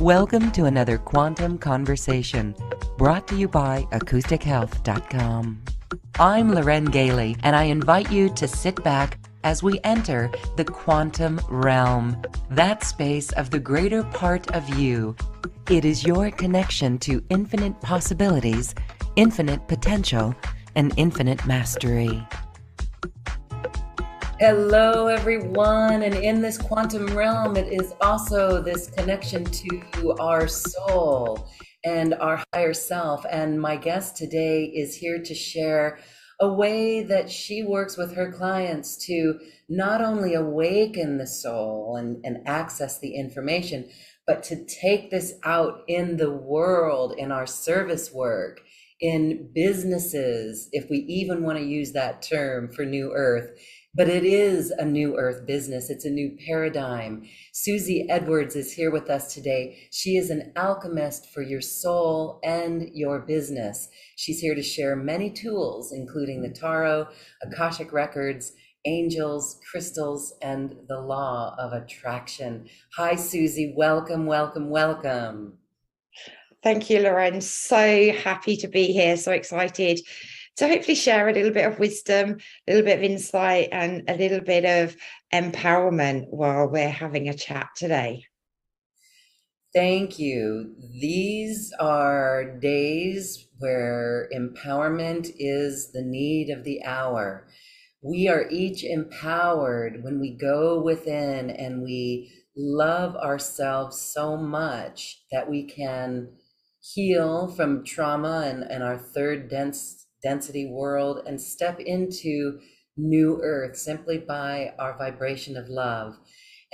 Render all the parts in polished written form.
Welcome to another Quantum Conversation, brought to you by AcousticHealth.com. I'm Loren Gailey, and I invite you to sit back as we enter the quantum realm, that space of the greater part of you. It is your connection to infinite possibilities, infinite potential, and infinite mastery. Hello, everyone. And in this quantum realm, it is also this connection to our soul and our higher self. And my guest today is here to share a way that she works with her clients to not only awaken the soul and access the information, but to take this out in the world, in our service work, in businesses, if we even want to use that term for New Earth. But it is a new earth business. It's a new paradigm. Suzi Edwards is here with us today. She is an alchemist for your soul and your business. She's here to share many tools, including the tarot, Akashic records, angels, crystals, and the law of attraction. Hi, Suzi. Welcome, welcome, welcome. Thank you, Lauren. So happy to be here. So excited to hopefully share a little bit of wisdom, a little bit of insight, and a little bit of empowerment while we're having a chat today. Thank you. These are days where empowerment is the need of the hour. We are each empowered when we go within and we love ourselves so much that we can heal from trauma and our third density world and step into new earth simply by our vibration of love.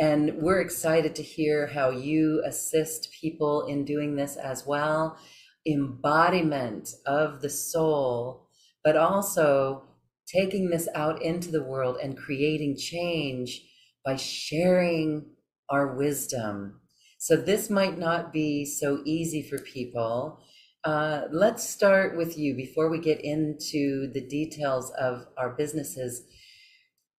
And we're excited to hear how you assist people in doing this as well. Embodiment of the soul, but also taking this out into the world and creating change by sharing our wisdom. So this might not be so easy for people. Let's start with you before we get into the details of our businesses.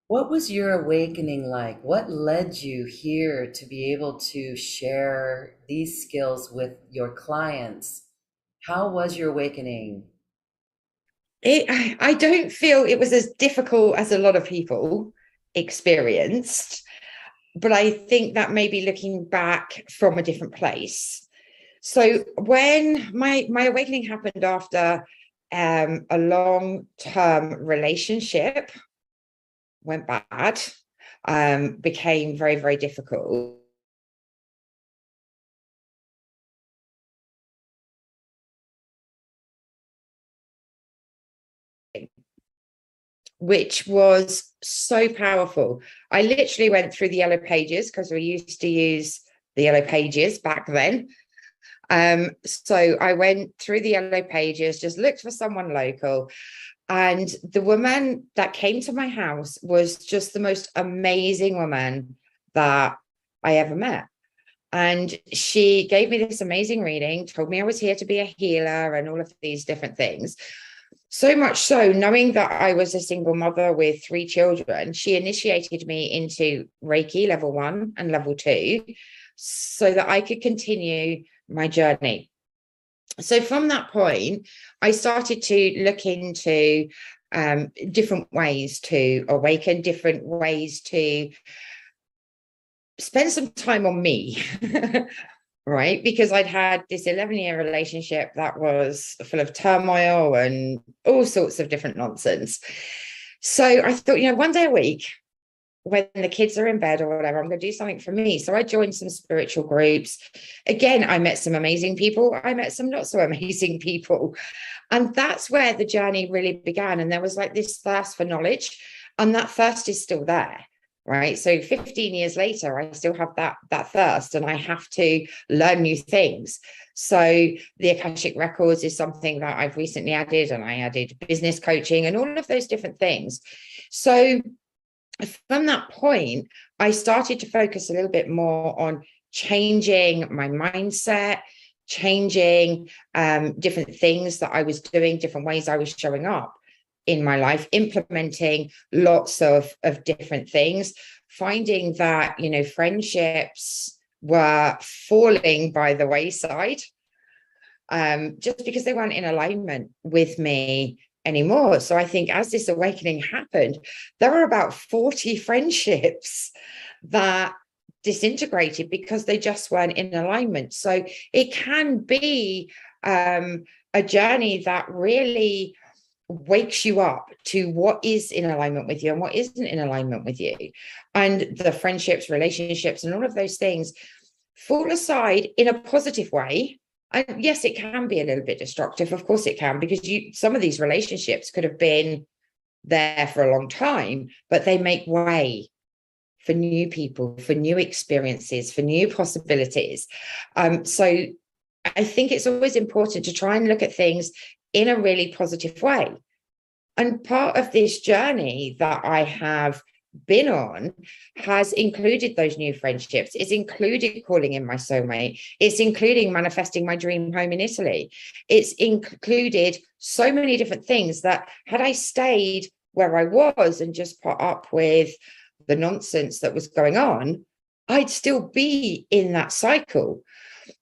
What was your awakening like? What led you here to be able to share these skills with your clients? How was your awakening? I don't feel it was as difficult as a lot of people experienced, but I think that may be looking back from a different place. So when my awakening happened after a long-term relationship went bad, became very, very difficult. Which was so powerful. I literally went through the yellow pages because we used to use the yellow pages back then. So I went through the yellow pages, just looked for someone local. And the woman that came to my house was just the most amazing woman that I ever met. And she gave me this amazing reading, told me I was here to be a healer and all of these different things. So much so, knowing that I was a single mother with 3 children, she initiated me into Reiki level 1 and level 2 so that I could continue my journey. So from that point, I started to look into different ways to awaken, different ways to spend some time on me. Right, because I'd had this 11-year relationship that was full of turmoil and all sorts of different nonsense. So I thought, one day a week when the kids are in bed or whatever, I'm going to do something for me. So I joined some spiritual groups. Again, I met some amazing people. I met some not so amazing people. And that's where the journey really began. And there was like this thirst for knowledge. And that thirst is still there. Right. So 15 years later, I still have that thirst and I have to learn new things. So the Akashic Records is something that I've recently added, and I added business coaching and all of those different things. So from that point, I started to focus a little bit more on changing my mindset, changing different things that I was doing, different ways I was showing up in my life, implementing lots of different things, finding that, friendships were falling by the wayside, just because they weren't in alignment with me anymore. So I think as this awakening happened, there were about 40 friendships that disintegrated because they just weren't in alignment. So it can be a journey that really wakes you up to what is in alignment with you and what isn't in alignment with you. And the friendships, relationships, and all of those things fall aside in a positive way. And yes, it can be a little bit destructive. Of course it can, because some of these relationships could have been there for a long time, but they make way for new people, for new experiences, for new possibilities. So I think it's always important to try and look at things in a really positive way. And part of this journey that I have been on has included those new friendships. It's included calling in my soulmate. It's including manifesting my dream home in Italy. It's included so many different things that had I stayed where I was and just put up with the nonsense that was going on, I'd still be in that cycle.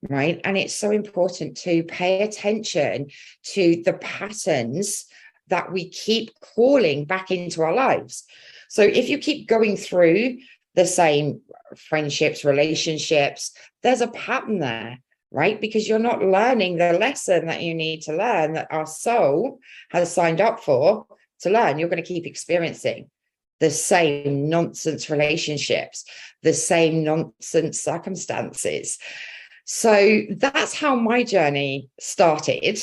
Right. And it's so important to pay attention to the patterns that we keep calling back into our lives. So if you keep going through the same friendships, relationships, there's a pattern there, right? Because you're not learning the lesson that you need to learn, that our soul has signed up for to learn. You're going to keep experiencing the same nonsense relationships, the same nonsense circumstances. So that's how my journey started.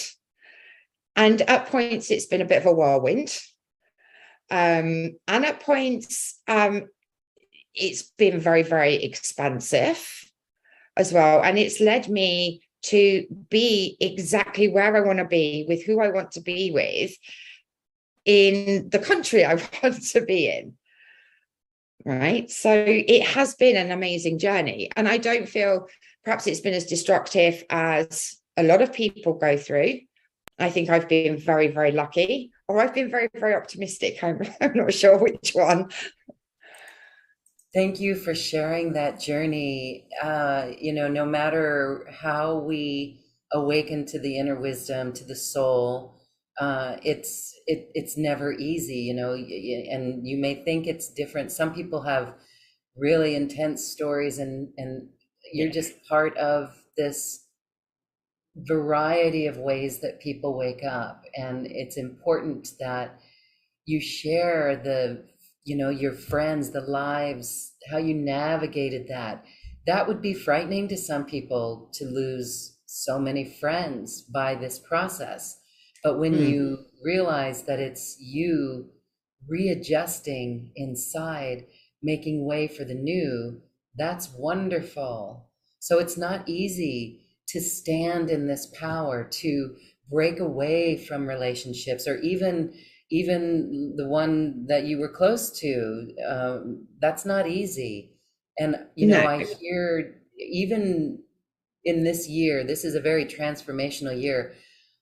And at points, it's been a bit of a whirlwind. And at points, it's been very, very expansive as well. And it's led me to be exactly where I want to be, with who I want to be with, in the country I want to be in. Right. So it has been an amazing journey. And I don't feel perhaps it's been as destructive as a lot of people go through. I think I've been very, very lucky, or I've been very, very optimistic. I'm not sure which one. Thank you for sharing that journey. No matter how we awaken to the inner wisdom, to the soul, it's never easy, and you may think it's different. Some people have really intense stories, and you're Yeah. just part of this variety of ways that people wake up. And it's important that you share your friends, the lives, how you navigated that. That would be frightening to some people, to lose so many friends by this process. But when Mm. you realize that it's you readjusting inside, making way for the new, that's wonderful. So it's not easy to stand in this power, to break away from relationships, or even the one that you were close to. That's not easy. And No. I hear, even in this year, this is a very transformational year.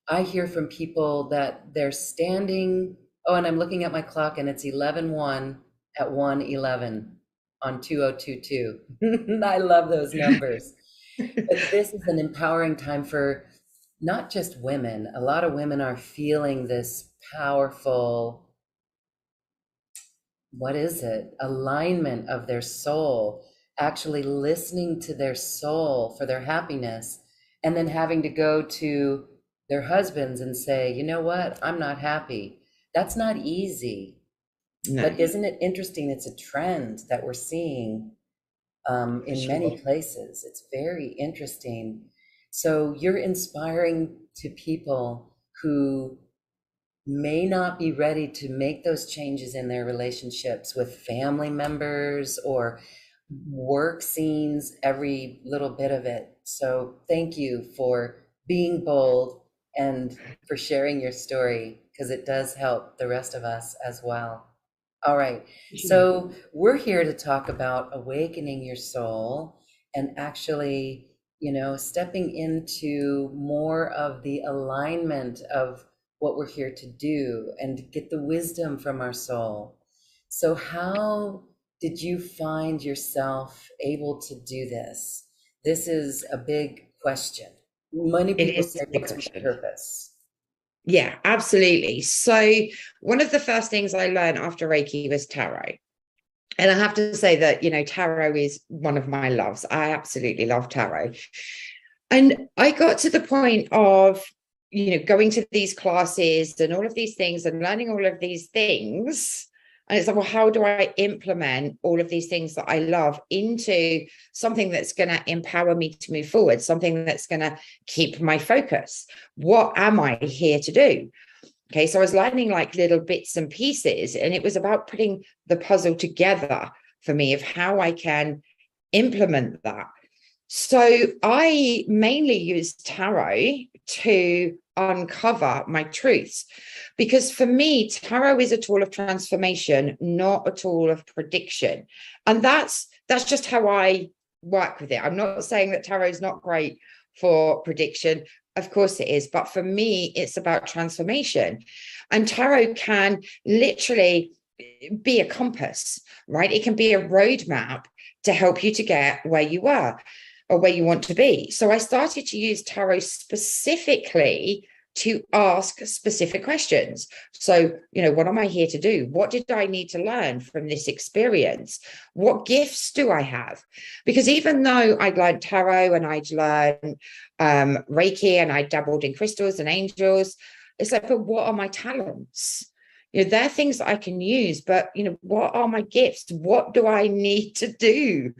I hear from people that they're standing. Oh, and I'm looking at my clock, and it's 11:01 at 1:11 on 2022. I love those numbers. But this is an empowering time for not just women. A lot of women are feeling this powerful, what is it? Alignment of their soul, actually listening to their soul for their happiness, and then having to go to their husbands and say, you know what? I'm not happy. That's not easy. No. But isn't it interesting? It's a trend that we're seeing For in sure. many places. It's very interesting. So you're inspiring to people who may not be ready to make those changes in their relationships with family members or work scenes, every little bit of it. So thank you for being bold and for sharing your story, because it does help the rest of us as well. All right. So we're here to talk about awakening your soul, and actually, stepping into more of the alignment of what we're here to do and get the wisdom from our soul. So how did you find yourself able to do this? This is a big question. Many It people is say, a big what's my question. purpose? Yeah, absolutely. So one of the first things I learned after Reiki was tarot. And I have to say that, tarot is one of my loves. I absolutely love tarot. And I got to the point of, going to these classes and all of these things and learning all of these things. And it's like, well, how do I implement all of these things that I love into something that's going to empower me to move forward, something that's going to keep my focus? What am I here to do? Okay, so I was learning like little bits and pieces, and it was about putting the puzzle together for me of how I can implement that. So I mainly use tarot to uncover my truths, because for me, tarot is a tool of transformation, not a tool of prediction. And that's just how I work with it. I'm not saying that tarot is not great for prediction. Of course it is. But for me, it's about transformation. And tarot can literally be a compass, right? It can be a roadmap to help you to get where you are or where you want to be. So I started to use tarot specifically to ask specific questions. So, what am I here to do? What did I need to learn from this experience? What gifts do I have? Because even though I'd learned tarot and I'd learned Reiki and I dabbled in crystals and angels, it's like, but what are my talents? They're things that I can use, but what are my gifts? What do I need to do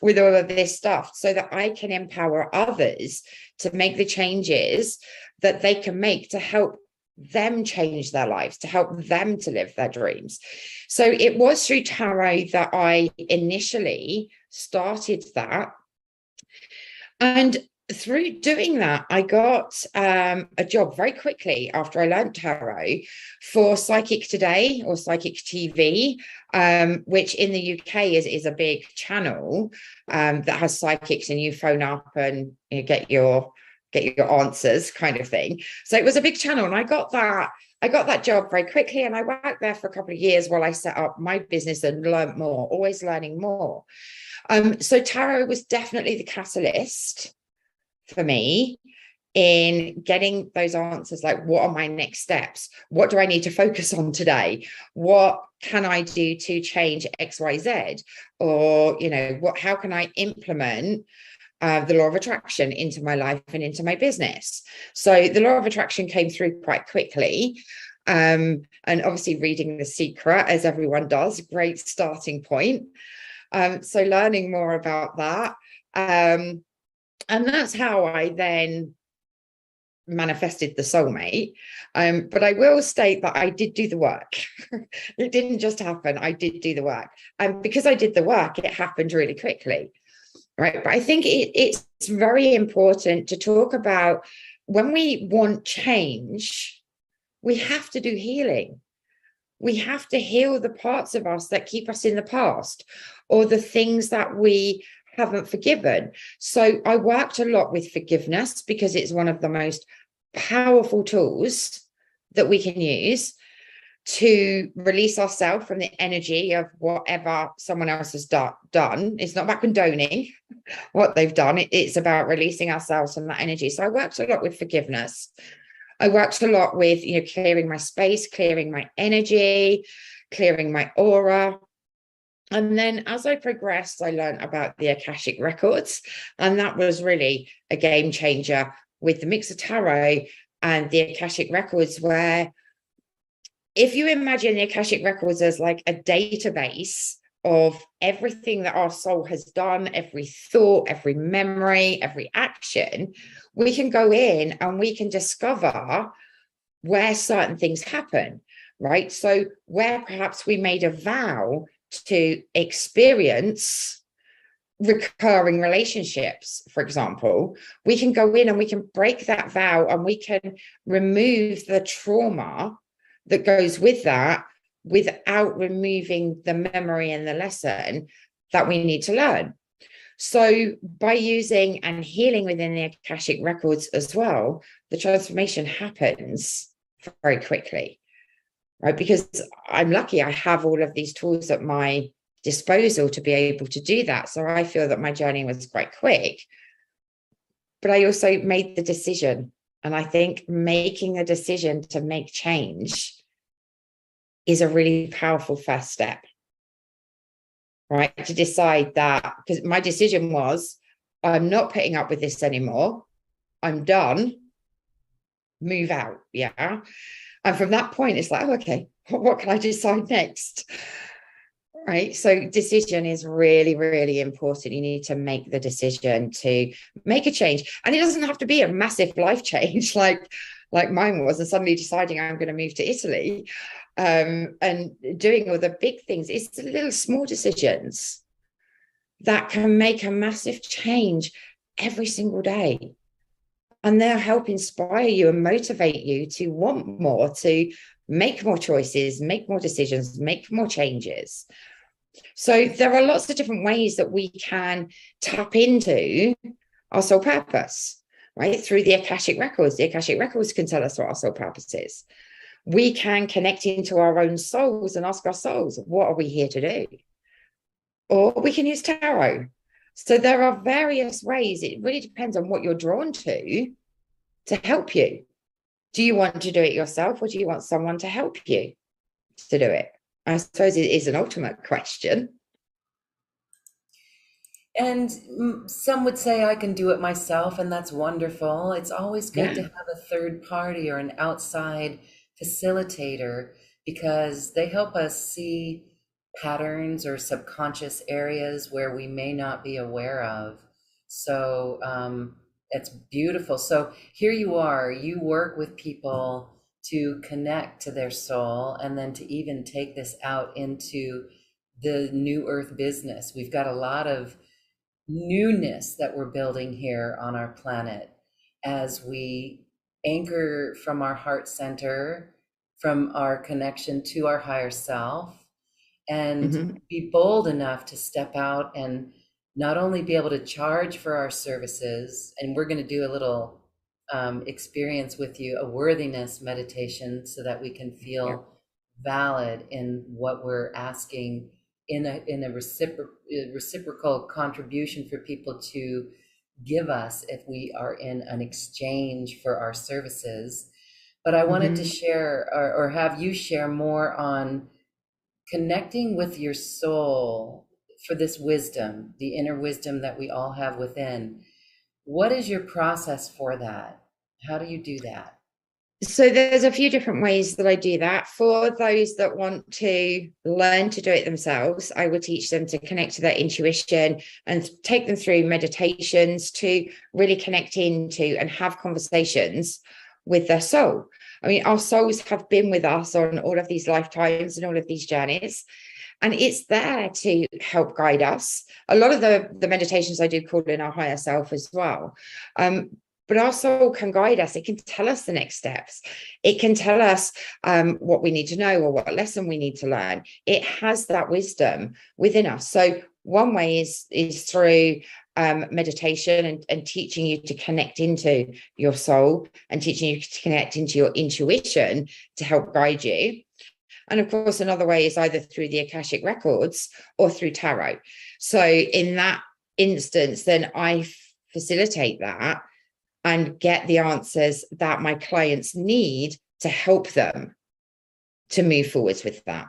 with all of this stuff so that I can empower others to make the changes that they can make to help them change their lives, to help them to live their dreams? So it was through tarot that I initially started that. And through doing that, I got a job very quickly after I learned tarot for Psychic Today or Psychic TV, which in the UK is a big channel that has psychics, and you phone up and get your answers kind of thing. So it was a big channel, and I got that job very quickly, and I worked there for a couple of years while I set up my business and learned more, always learning more. So tarot was definitely the catalyst for me in getting those answers, like, what are my next steps? What do I need to focus on today? What can I do to change XYZ? Or, how can I implement the law of attraction into my life and into my business? So the law of attraction came through quite quickly. And obviously reading The Secret, as everyone does, great starting point. So learning more about that. And that's how I then manifested the soulmate. But I will state that I did do the work. It didn't just happen. I did do the work. And because I did the work, it happened really quickly. Right. But I think it's very important to talk about, when we want change, we have to do healing. We have to heal the parts of us that keep us in the past, or the things that we haven't forgiven. So I worked a lot with forgiveness, because it's one of the most powerful tools that we can use to release ourselves from the energy of whatever someone else has done. It's not about condoning what they've done. It's about releasing ourselves from that energy. So I worked a lot with forgiveness. I worked a lot with, clearing my space, clearing my energy, clearing my aura. And then as I progressed, I learned about the Akashic records. And that was really a game changer with the mix of tarot and the Akashic records, where if you imagine the Akashic records as like a database of everything that our soul has done, every thought, every memory, every action, we can go in and we can discover where certain things happen, right? So where perhaps we made a vow to experience recurring relationships, for example, we can go in and we can break that vow, and we can remove the trauma that goes with that without removing the memory and the lesson that we need to learn. So by using and healing within the Akashic records as well, the transformation happens very quickly, right? Because I'm lucky I have all of these tools at my disposal to be able to do that. So I feel that my journey was quite quick. but I also made the decision. And I think making a decision to make change is a really powerful first step, right? To decide that, because my decision was, I'm not putting up with this anymore. I'm done. Move out. Yeah. And from that point, it's like, oh, okay, what can I decide next? Right. So decision is really, really important. You need to make the decision to make a change. And it doesn't have to be a massive life change like mine was, and suddenly deciding I'm going to move to Italy. And doing all the big things. It's the little small decisions that can make a massive change every single day. And they'll help inspire you and motivate you to want more, to make more choices, make more decisions, make more changes. So there are lots of different ways that we can tap into our soul purpose, right? Through the Akashic Records. The Akashic Records can tell us what our soul purpose is. We can connect into our own souls and ask our souls, what are we here to do? Or we can use tarot. So there are various ways. It really depends on what you're drawn to help you. Do you want to do it yourself, or do you want someone to help you to do it? I suppose it is an ultimate question. And some would say I can do it myself, and that's wonderful. It's always good to Yeah. have a third party or an outside facilitator because they help us see patterns or subconscious areas where we may not be aware of. So it's beautiful. So here you are, you work with people to connect to their soul and then to even take this out into the new earth business. We've got a lot of newness that we're building here on our planet as we anchor from our heart center, from our connection to our higher self, and Mm-hmm. be bold enough to step out and not only be able to charge for our services, and we're going to do a little experience with you, a worthiness meditation, so that we can Yeah. feel valid in what we're asking in a reciprocal contribution for people to give us if we are in an exchange for our services. But I wanted to Mm-hmm. share or have you share more on connecting with your soul for this wisdom, the inner wisdom that we all have within. What is your process for that? How do you do that? So there's a few different ways that I do that. For those that want to learn to do it themselves, I will teach them to connect to their intuition and take them through meditations to really connect into and have conversations with their soul. I mean, our souls have been with us on all of these lifetimes and all of these journeys, and it's there to help guide us. A lot of the meditations I do call in our higher self as well. But our soul can guide us. It can tell us the next steps. It can tell us what we need to know or what lesson we need to learn. It has that wisdom within us. So one way is through meditation and teaching you to connect into your soul and teaching you to connect into your intuition to help guide you. And of course, another way is either through the Akashic Records or through tarot. So in that instance, then I facilitate that and get the answers that my clients need to help them to move forwards with that.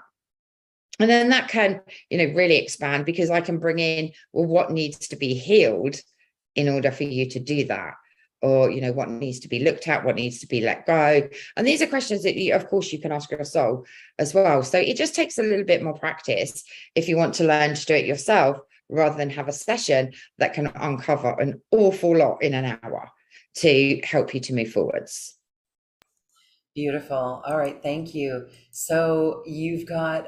And then that can, really expand because I can bring in, well, what needs to be healed in order for you to do that? Or, what needs to be looked at, what needs to be let go. And these are questions that of course, you can ask your soul as well. So it just takes a little bit more practice if you want to learn to do it yourself, rather than have a session that can uncover an awful lot in an hour to help you to move forwards. Beautiful. All right, thank you. So you've got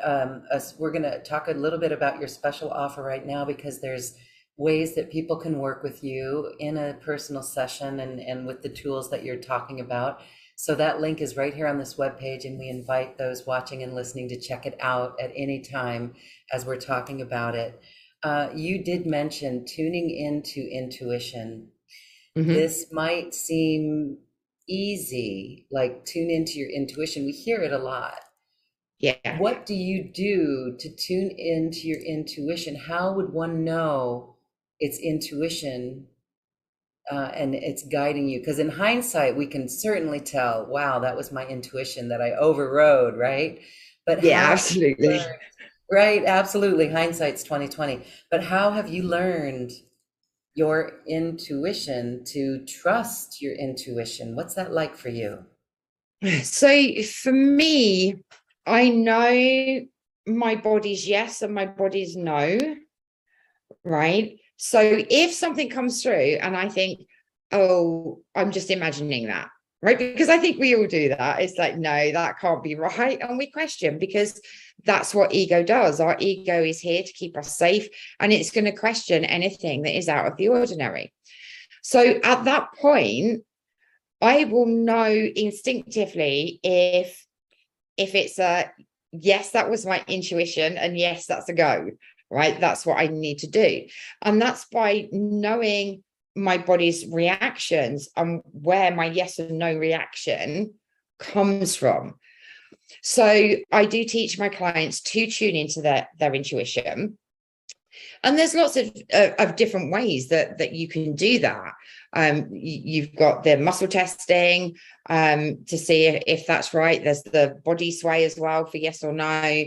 we're going to talk a little bit about your special offer right now because there's ways that people can work with you in a personal session and with the tools that you're talking about. So that link is right here on this webpage, and we invite those watching and listening to check it out at any time as we're talking about it. You did mention tuning into intuition. Mm-hmm. This might seem easy, like tune into your intuition. We hear it a lot. Yeah. What do you do to tune into your intuition? How would one know it's intuition and it's guiding you. Because in hindsight, we can certainly tell, wow, that was my intuition that I overrode, right? But Yeah, how have you absolutely. learned? Right, absolutely. Hindsight's 2020. But how have you learned your intuition to trust your intuition? What's that like for you? So for me, I know my body's yes and my body's no, right? So if something comes through and I think, oh, I'm just imagining that, right? Because I think we all do that. It's like, no, that can't be right. And we question because that's what ego does. Our ego is here to keep us safe and it's going to question anything that is out of the ordinary. So at that point, I will know instinctively if it's a yes, that was my intuition, and yes, that's a go, right? That's what I need to do. And that's by knowing my body's reactions and where my yes and no reaction comes from. So I do teach my clients to tune into their intuition. And there's lots of different ways that you can do that. You've got the muscle testing to see if that's right. There's the body sway as well for yes or no.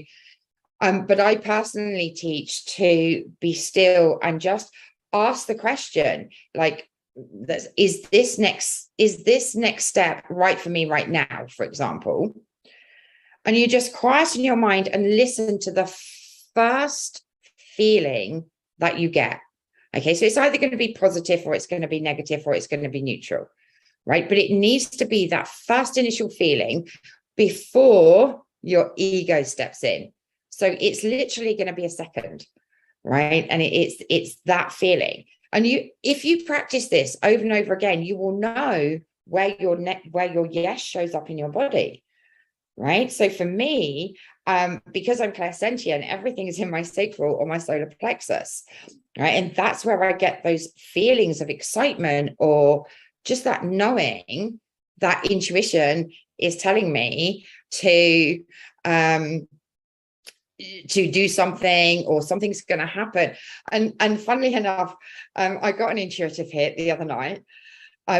But I personally teach to be still and just ask the question, like, is this next step right for me right now, for example? And you just quieten your mind and listen to the first feeling that you get. Okay, so it's either going to be positive or it's going to be negative or it's going to be neutral, right? But it needs to be that first initial feeling before your ego steps in. So it's literally going to be a second, right? And it's that feeling. And if you practice this over and over again, you will know where your yes shows up in your body, right? So for me, because I'm clairsentient, everything is in my sacral or my solar plexus, right? And that's where I get those feelings of excitement or just that knowing that intuition is telling me um, to do something or something's going to happen. And funnily enough, I got an intuitive hit the other night,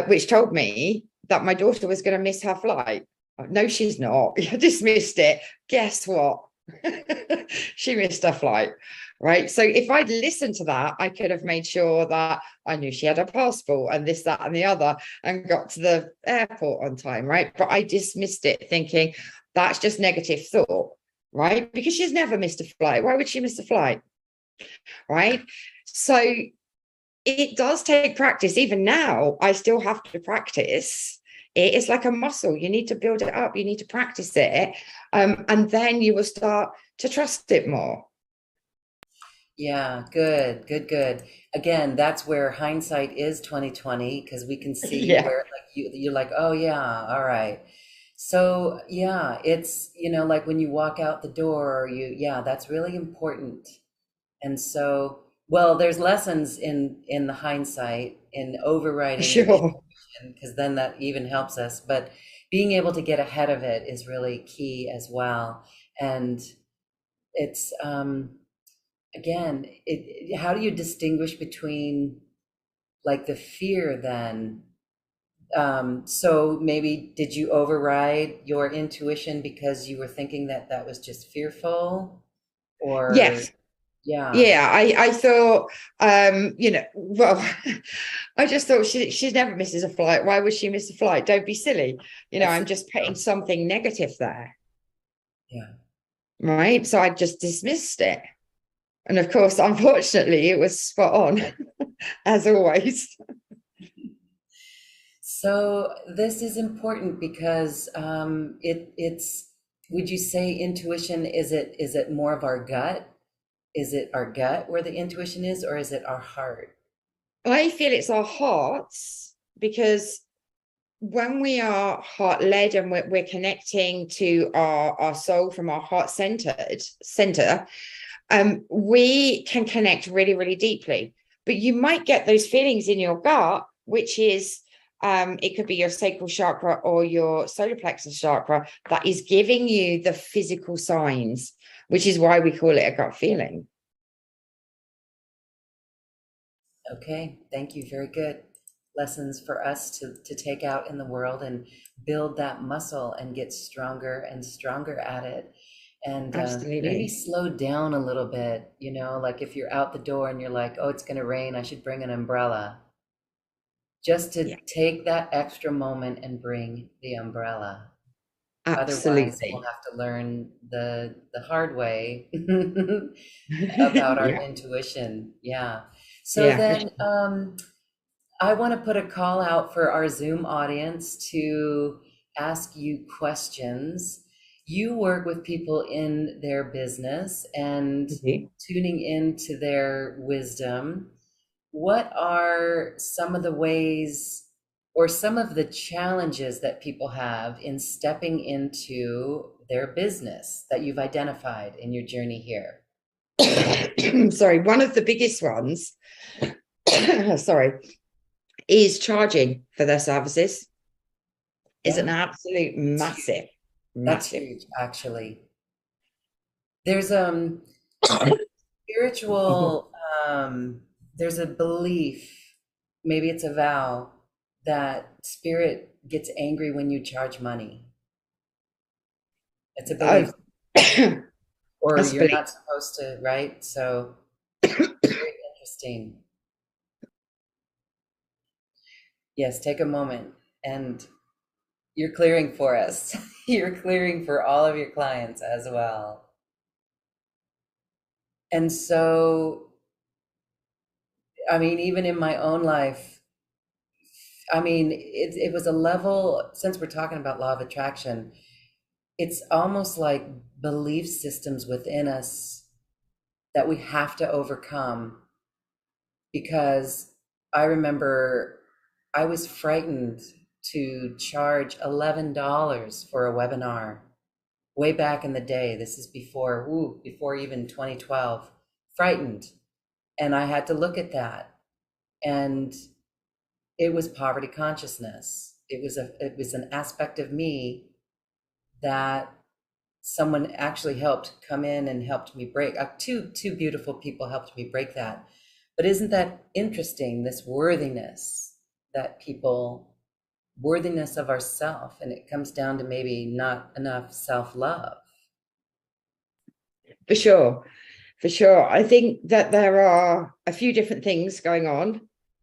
which told me that my daughter was going to miss her flight. No, she's not. I dismissed it. Guess what? She missed her flight. Right. So if I'd listened to that, I could have made sure that I knew she had a passport and this, that, and the other, and got to the airport on time. Right. But I dismissed it thinking that's just negative thought. Right. Because she's never missed a flight. Why would she miss a flight? Right. So it does take practice. Even now, I still have to practice. It's like a muscle. You need to build it up. You need to practice it. And then you will start to trust it more. Yeah, good, good, good. Again, that's where hindsight is 2020 because we can see Yeah, where like you're like, oh yeah, all right. So yeah, it's like when you walk out the door, yeah, that's really important. And so, well, there's lessons in the hindsight in overriding your sure. intuition because then that even helps us. But being able to get ahead of it is really key as well. And it's again, how do you distinguish between like the fear then? So maybe did you override your intuition because you were thinking that that was just fearful, or Yes. yeah, Yeah, I thought, well, I just thought she never misses a flight. Why would she miss a flight? Don't be silly. that's I'm just putting something negative there, yeah. right? So I just dismissed it. And of course, unfortunately, it was spot on, as always. So this is important because it's. Would you say intuition is it more of our gut? Is it our gut where the intuition is, or is it our heart? I feel it's our hearts because when we are heart led and we're connecting to our soul from our heart center, we can connect really, really deeply. But you might get those feelings in your gut, which is it could be your sacral chakra or your solar plexus chakra that is giving you the physical signs, which is why we call it a gut feeling. Okay, thank you. Very good. lessons for us to take out in the world and build that muscle and get stronger and stronger at it. And maybe Absolutely. slow down a little bit, you know, like if you're out the door and you're like, oh, it's going to rain, I should bring an umbrella. Just to Yeah, take that extra moment and bring the umbrella. Otherwise, we'll absolutely. have to learn the hard way about our Yeah, intuition. Yeah. So yeah, for then, sure. I want to put a call out for our Zoom audience to ask you questions. You work with people in their business and Mhm. tuning into their wisdom. What are some of the ways or some of the challenges that people have in stepping into their business that you've identified in your journey here? Sorry, one of the biggest ones, sorry, is charging for their services is an Yeah, absolute it's huge. massive, That's massive. huge, actually. There's spiritual there's a belief, maybe it's a vow, that spirit gets angry when you charge money. It's a belief, Oh, or that's you're belief. not supposed to, right? So very interesting. Yes, take a moment and you're clearing for us. You're clearing for all of your clients as well. And so, I mean, even in my own life, I mean, it was a level, since we're talking about law of attraction, it's almost like belief systems within us that we have to overcome because I remember I was frightened to charge $11 for a webinar way back in the day. This is before even 2012. Frightened. And I had to look at that. And it was poverty consciousness. It was an aspect of me that someone actually helped come in and helped me break. Two beautiful people helped me break that. But isn't that interesting? This worthiness that people, worthiness of ourself, and it comes down to maybe not enough self-love. For sure. For sure. I think that there are a few different things going on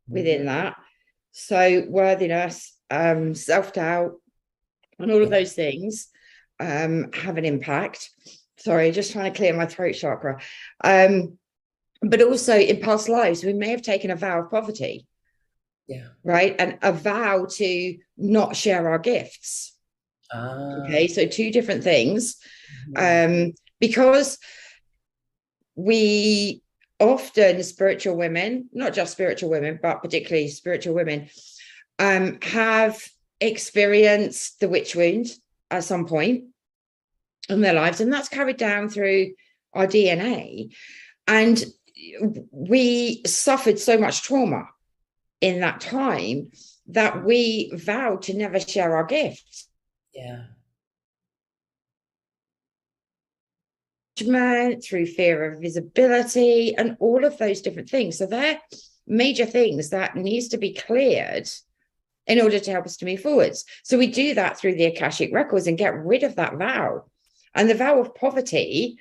within Mm-hmm. that. So worthiness, self-doubt, and all of Yeah. those things have an impact. Sorry, just trying to clear my throat chakra. But also in past lives, we may have taken a vow of poverty, Yeah. right? And a vow to not share our gifts. Ah. Okay, so two different things. Mhm. Um, because we often, spiritual women, not just spiritual women, but particularly spiritual women, have experienced the witch wound at some point in their lives, and that's carried down through our DNA. And we suffered so much trauma in that time that we vowed to never share our gifts. Yeah. Through fear of visibility and all of those different things. So they're major things that needs to be cleared in order to help us to move forwards. So we do that through the Akashic records and get rid of that vow. And the vow of poverty,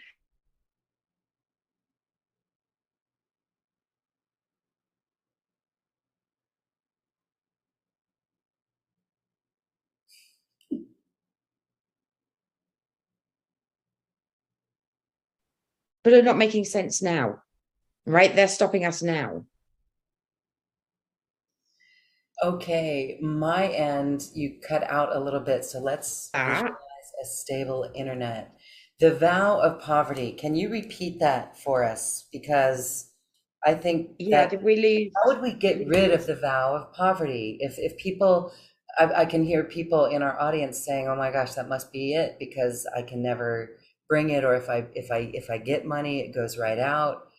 but are not making sense now, right? They're stopping us now. Okay, my end, you cut out a little bit, so let's Ah, visualize a stable internet. The vow of poverty, can you repeat that for us? Because I think yeah, that did we lose? how would we Did get we rid of lose? the vow of poverty? If people, I can hear people in our audience saying, "Oh my gosh, that must be it," because I can never bring it, or if I get money, it goes right out.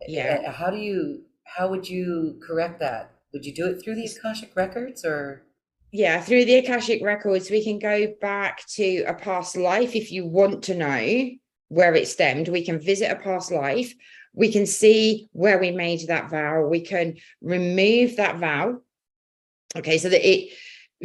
Yeah, How would you correct that? Would you do it through the Akashic records or? yeah, through the Akashic records, we can go back to a past life if you want to know where it stemmed. We can visit a past life. We can see where we made that vow. We can remove that vow Okay, so that it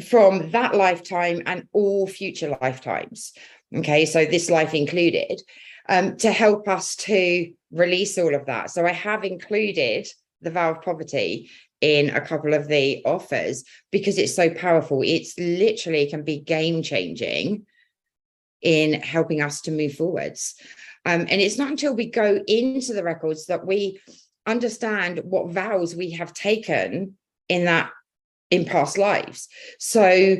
from that lifetime and all future lifetimes. Okay, so this life included, to help us to release all of that. So I have included the vow of poverty in a couple of the offers because it's so powerful. It's literally can be game changing in helping us to move forwards. And it's not until we go into the records that we understand what vows we have taken in past lives. So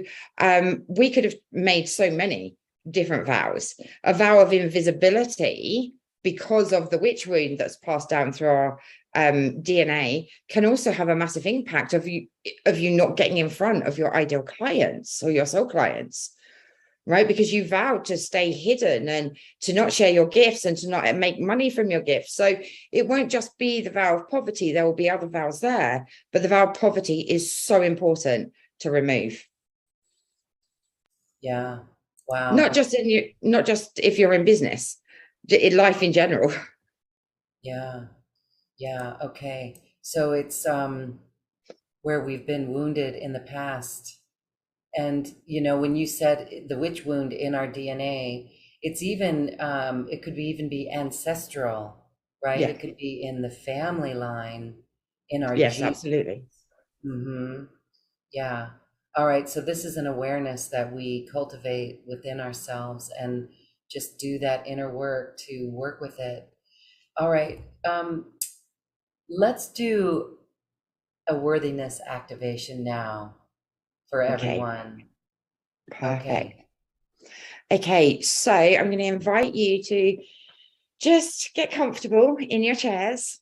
we could have made so many different vows. A vow of invisibility, because of the witch wound that's passed down through our DNA, can also have a massive impact of you not getting in front of your ideal clients or your soul clients, right? Because you vowed to stay hidden and to not share your gifts and to not make money from your gifts. So it won't just be the vow of poverty. There will be other vows there, but the vow of poverty is so important to remove. Yeah. Wow. Not just not just if you're in business, in life in general. Yeah. Yeah. Okay. So it's where we've been wounded in the past. And, when you said the witch wound in our DNA, it's even, it could even be ancestral, right? Yeah. It could be in the family line, in our Yes, genes. absolutely. Mm-hmm. Yeah. All right. So this is an awareness that we cultivate within ourselves and just do that inner work to work with it. All right. Let's do a worthiness activation now for Okay, everyone. perfect. Okay. Okay, so I'm going to invite you to just get comfortable in your chairs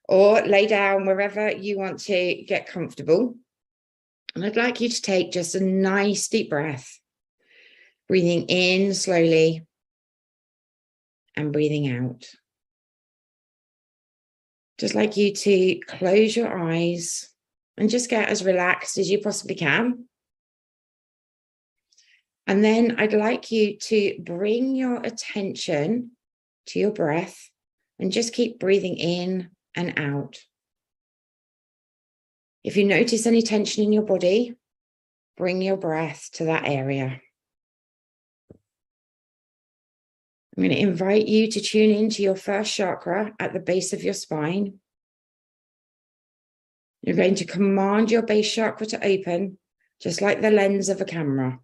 or lay down wherever you want to get comfortable. And I'd like you to take just a nice deep breath, breathing in slowly and breathing out. Just like you to close your eyes and just get as relaxed as you possibly can. And then I'd like you to bring your attention to your breath and just keep breathing in and out. If you notice any tension in your body, bring your breath to that area. I'm going to invite you to tune into your first chakra at the base of your spine. You're going to command your base chakra to open, just like the lens of a camera.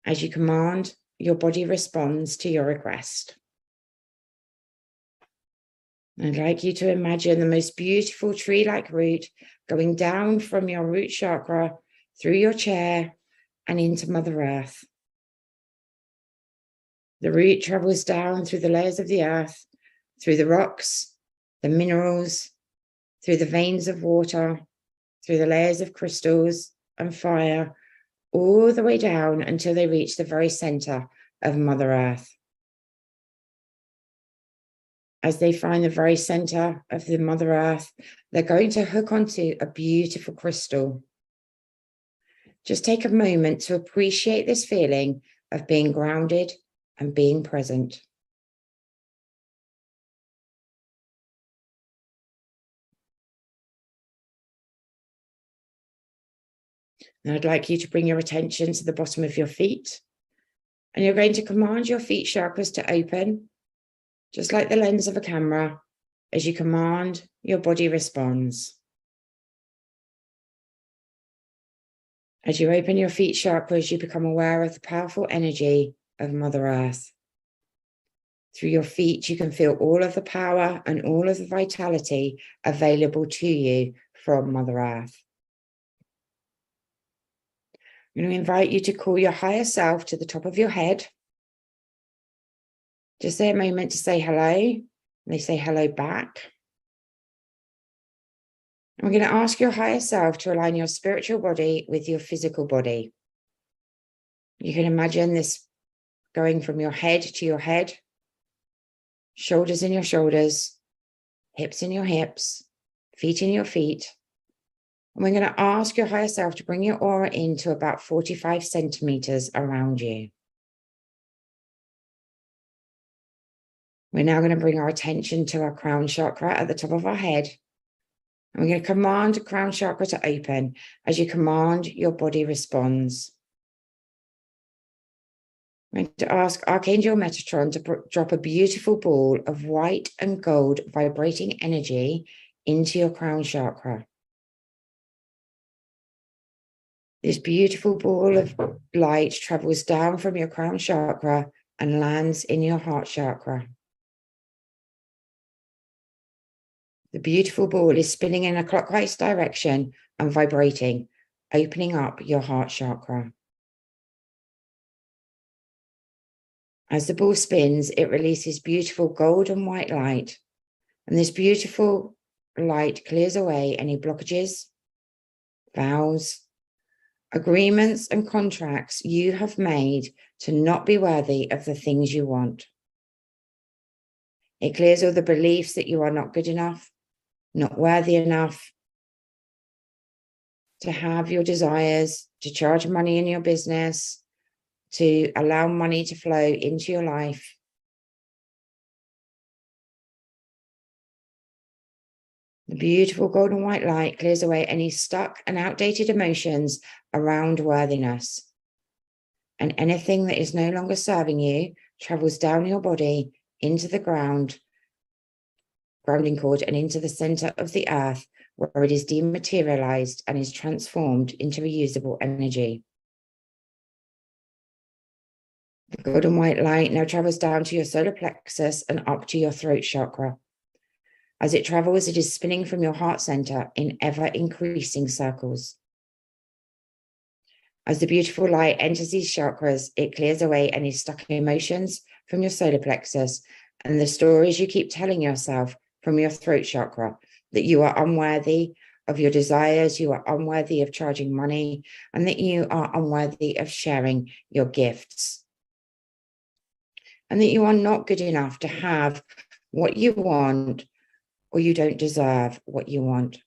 As you command, your body responds to your request. I'd like you to imagine the most beautiful tree-like root going down from your root chakra through your chair and into Mother Earth. The root travels down through the layers of the earth, through the rocks, the minerals, through the veins of water, through the layers of crystals and fire, all the way down until they reach the very center of Mother Earth. As they find the very center of the Mother Earth, they're going to hook onto a beautiful crystal. Just take a moment to appreciate this feeling of being grounded and being present. And I'd like you to bring your attention to the bottom of your feet. And you're going to command your feet chakras to open, just like the lens of a camera. As you command, your body responds. As you open your feet chakras, you become aware of the powerful energy of Mother Earth. Through your feet, you can feel all of the power and all of the vitality available to you from Mother Earth. I'm going to invite you to call your higher self to the top of your head. Just say a moment to say hello. And they say hello back. I'm going to ask your higher self to align your spiritual body with your physical body. You can imagine this going from your head to your head, shoulders in your shoulders, hips in your hips, feet in your feet. And we're going to ask your higher self to bring your aura into about 45 centimeters around you. We're now going to bring our attention to our crown chakra at the top of our head. we're going to command the crown chakra to open. As you command, your body responds. I'm going to ask Archangel Metatron to drop a beautiful ball of white and gold vibrating energy into your crown chakra. This beautiful ball of light travels down from your crown chakra and lands in your heart chakra. The beautiful ball is spinning in a clockwise direction and vibrating, opening up your heart chakra. As the ball spins, it releases beautiful gold and white light, and this beautiful light clears away any blockages, vows, agreements, and contracts you have made to not be worthy of the things you want. It clears all the beliefs that you are not good enough, not worthy enough to have your desires, to charge money in your business, to allow money to flow into your life. The beautiful golden white light clears away any stuck and outdated emotions around worthiness. And anything that is no longer serving you travels down your body into the grounding cord and into the center of the earth, where it is dematerialized and is transformed into reusable energy. The golden white light now travels down to your solar plexus and up to your throat chakra. As it travels, it is spinning from your heart center in ever-increasing circles. As the beautiful light enters these chakras, it clears away any stuck emotions from your solar plexus and the stories you keep telling yourself from your throat chakra, that you are unworthy of your desires, you are unworthy of charging money, and that you are unworthy of sharing your gifts. And that you are not good enough to have what you want, or you don't deserve what you want.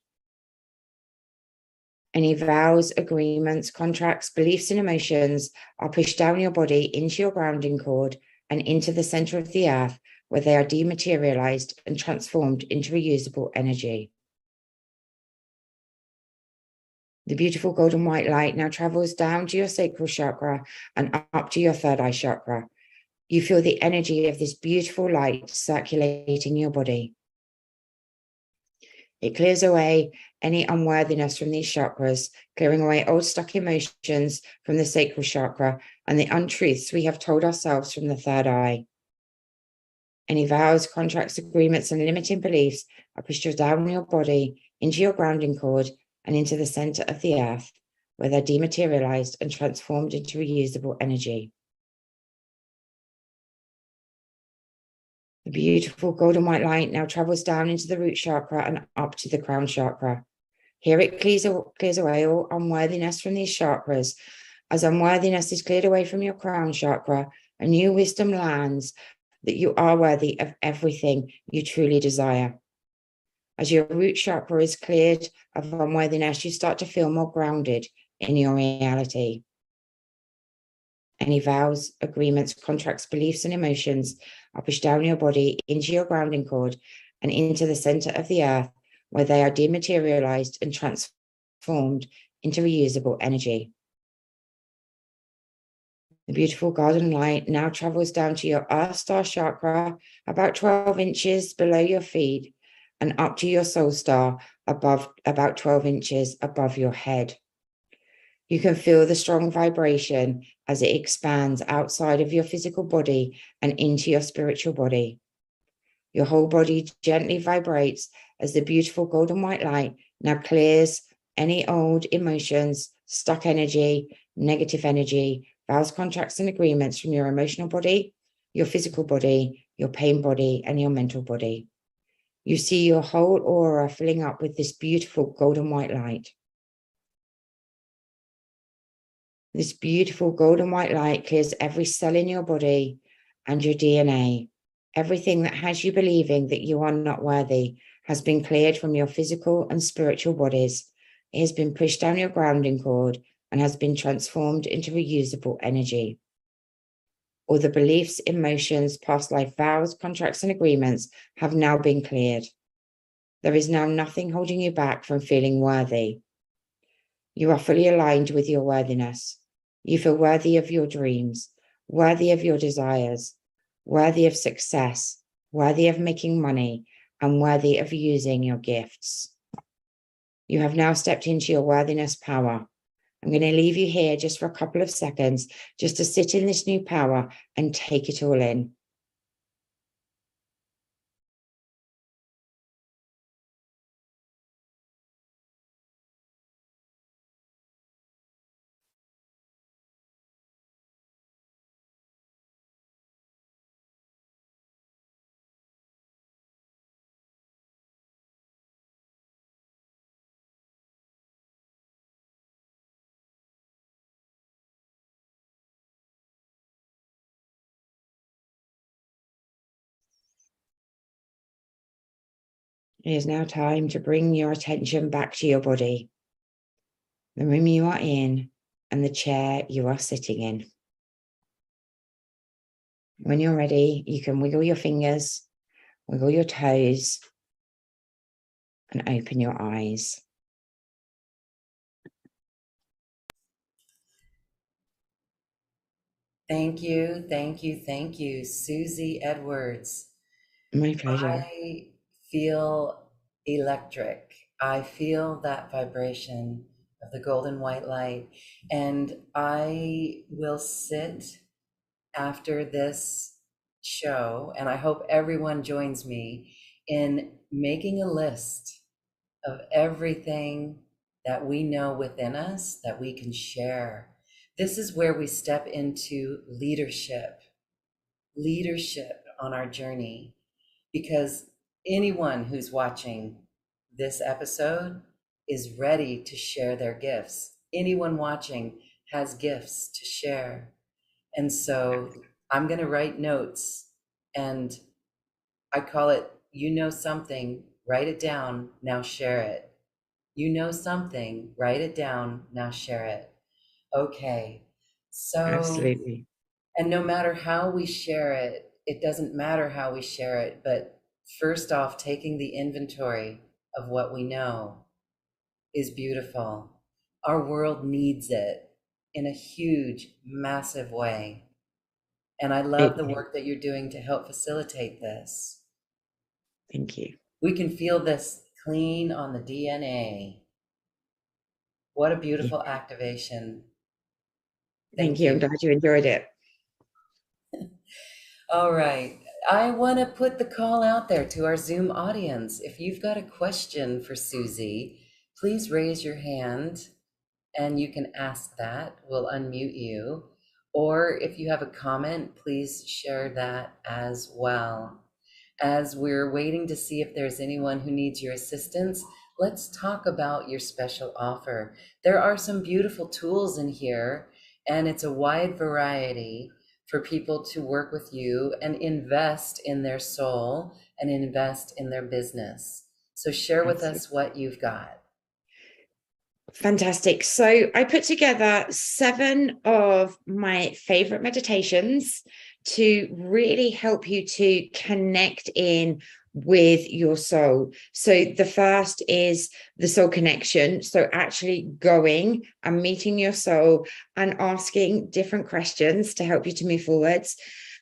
Any vows, agreements, contracts, beliefs, and emotions are pushed down your body into your grounding cord and into the center of the earth, where they are dematerialized and transformed into reusable energy. The beautiful golden white light now travels down to your sacral chakra and up to your third eye chakra. You feel the energy of this beautiful light circulating your body. It clears away any unworthiness from these chakras, clearing away old stuck emotions from the sacral chakra and the untruths we have told ourselves from the third eye. Any vows, contracts, agreements, and limiting beliefs are pushed down your body into your grounding cord and into the center of the earth, where they're dematerialized and transformed into reusable energy. The beautiful golden white light now travels down into the root chakra and up to the crown chakra. Here it clears away all unworthiness from these chakras. As unworthiness is cleared away from your crown chakra, a new wisdom lands that you are worthy of everything you truly desire. As your root chakra is cleared of unworthiness, you start to feel more grounded in your reality. Any vows, agreements, contracts, beliefs, and emotions are pushed down your body into your grounding cord and into the center of the earth, where they are dematerialized and transformed into reusable energy. The beautiful golden light now travels down to your Earth Star chakra, about 12 inches below your feet, and up to your Soul Star, above about 12 inches above your head. You can feel the strong vibration as it expands outside of your physical body and into your spiritual body. Your whole body gently vibrates as the beautiful golden white light now clears any old emotions, stuck energy, negative energy, vows, contracts, and agreements from your emotional body, your physical body, your pain body, and your mental body. You see your whole aura filling up with this beautiful golden white light. This beautiful golden white light clears every cell in your body and your DNA. Everything that has you believing that you are not worthy has been cleared from your physical and spiritual bodies. It has been pushed down your grounding cord and has been transformed into reusable energy. All the beliefs, emotions, past life vows, contracts, and agreements have now been cleared. There is now nothing holding you back from feeling worthy. You are fully aligned with your worthiness. You feel worthy of your dreams, worthy of your desires, worthy of success, worthy of making money, and worthy of using your gifts. You have now stepped into your worthiness power. I'm going to leave you here just for a couple of seconds, just to sit in this new power and take it all in. It is now time to bring your attention back to your body, the room you are in, and the chair you are sitting in. When you're ready, you can wiggle your fingers, wiggle your toes, and open your eyes. Thank you, thank you, thank you, Suzi Edwards. My pleasure. I feel electric. I feel that vibration of the golden white light. And I will sit after this show, and I hope everyone joins me in making a list of everything that we know within us that we can share. This is where we step into leadership on our journey, because anyone who's watching this episode is ready to share their gifts. Anyone watching has gifts to share. And so I'm going to write notes, and I call it, you know something, write it down, now share it. You know something, write it down, now share it. Okay. So, Absolutely. and no matter how we share it, it doesn't matter how we share it, but first off, taking the inventory of what we know is beautiful. Our world needs it in a huge, massive way. And I love the work that you're doing to help facilitate this. Thank you. We can feel this clean on the DNA. What a Yeah. beautiful activation. Thank Thank you. I'm you. glad you enjoyed it. All right. I want to put the call out there to our Zoom audience. If you've got a question for Suzi, please raise your hand and you can ask that. We'll unmute you. Or if you have a comment, please share that as well. As we're waiting to see if there's anyone who needs your assistance, let's talk about your special offer. There are some beautiful tools in here, and it's a wide variety for people to work with you and invest in their soul and invest in their business. So share with Absolutely. us what you've got. Fantastic. So I put together 7 of my favorite meditations to really help you to connect in with your soul. So the first is the soul connection. So actually going and meeting your soul and asking different questions to help you to move forwards.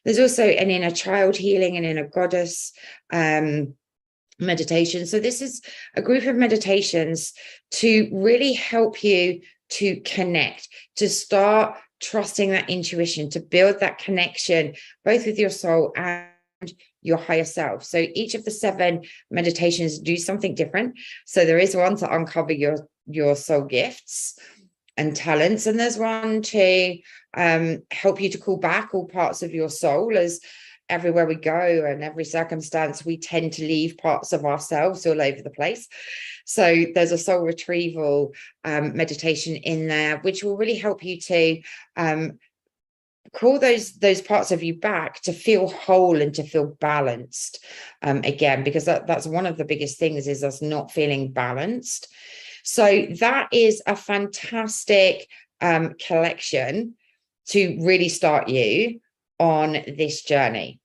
There's also an inner child healing and inner goddess meditation. So this is a group of meditations to really help you to connect, to start trusting that intuition, to build that connection, both with your soul and your higher self. So each of the 7 meditations do something different. So there is one to uncover your soul gifts and talents, and there's one to help you to call back all parts of your soul. As everywhere we go and every circumstance, we tend to leave parts of ourselves all over the place. So there's a soul retrieval meditation in there, which will really help you to call those parts of you back, to feel whole and to feel balanced again, because that's one of the biggest things, is us not feeling balanced. So that is a fantastic collection to really start you on this journey.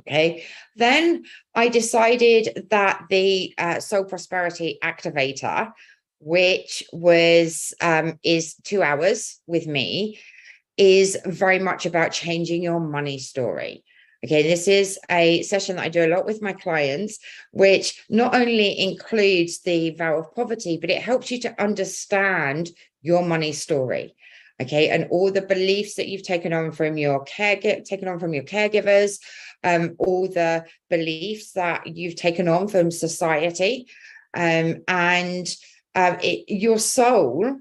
Okay. Then I decided that the Soul Prosperity Activator, which was is 2 hours with me, is very much about changing your money story. Okay, this is a session that I do a lot with my clients, which not only includes the vow of poverty, but it helps you to understand your money story. Okay, and all the beliefs that you've taken on from your caregivers, all the beliefs that you've taken on from society, and your soul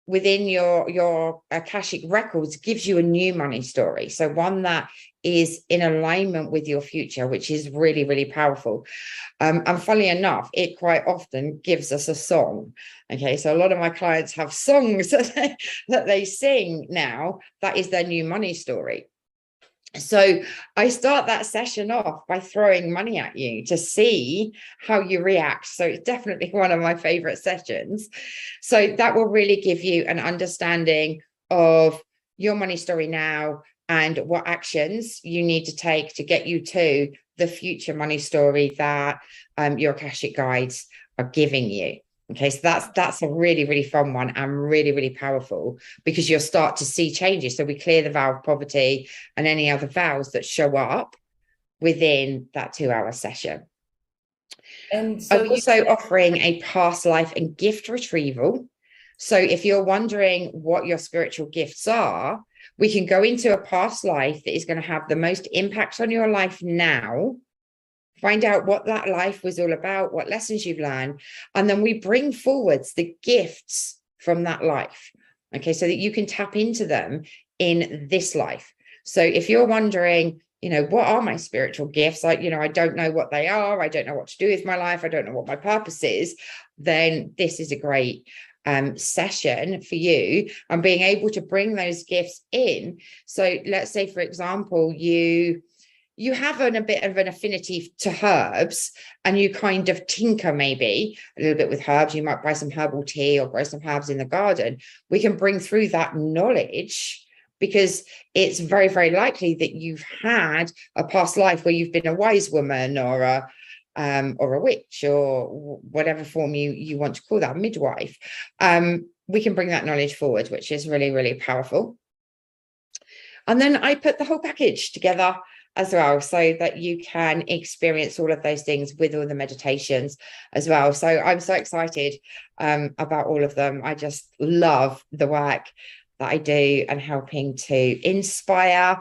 within your Akashic records gives you a new money story. So one that is in alignment with your future, which is really, really powerful. And funnily enough, it quite often gives us a song. Okay, so a lot of my clients have songs that they sing now. That is their new money story. So I start that session off by throwing money at you to see how you react. So it's definitely one of my favorite sessions. So that will really give you an understanding of your money story now and what actions you need to take to get you to the future money story that your Akashic guides are giving you. Okay, so that's a really, really fun one and really, really powerful, because you'll start to see changes. So we clear the vow of poverty and any other vows that show up within that 2 hour session. And so I'm you also said, offering a past life and gift retrieval. So if you're wondering what your spiritual gifts are, we can go into a past life that is going to have the most impact on your life now, find out what that life was all about, what lessons you've learned, and then we bring forwards the gifts from that life. Okay, so that you can tap into them in this life. So if you're wondering, what are my spiritual gifts? I don't know what they are. I don't know what to do with my life. I don't know what my purpose is. Then this is a great session for you, and being able to bring those gifts in. So let's say, for example, you have a bit of an affinity to herbs, and you kind of tinker maybe a little bit with herbs. You might buy some herbal tea or grow some herbs in the garden. We can bring through that knowledge, because it's very, very likely that you've had a past life where you've been a wise woman or a witch, or whatever form you want to call that, midwife. We can bring that knowledge forward, which is really, really powerful. And then I put the whole package together as well, so that you can experience all of those things with all the meditations as well. So I'm so excited about all of them. I just love the work that I do, and helping to inspire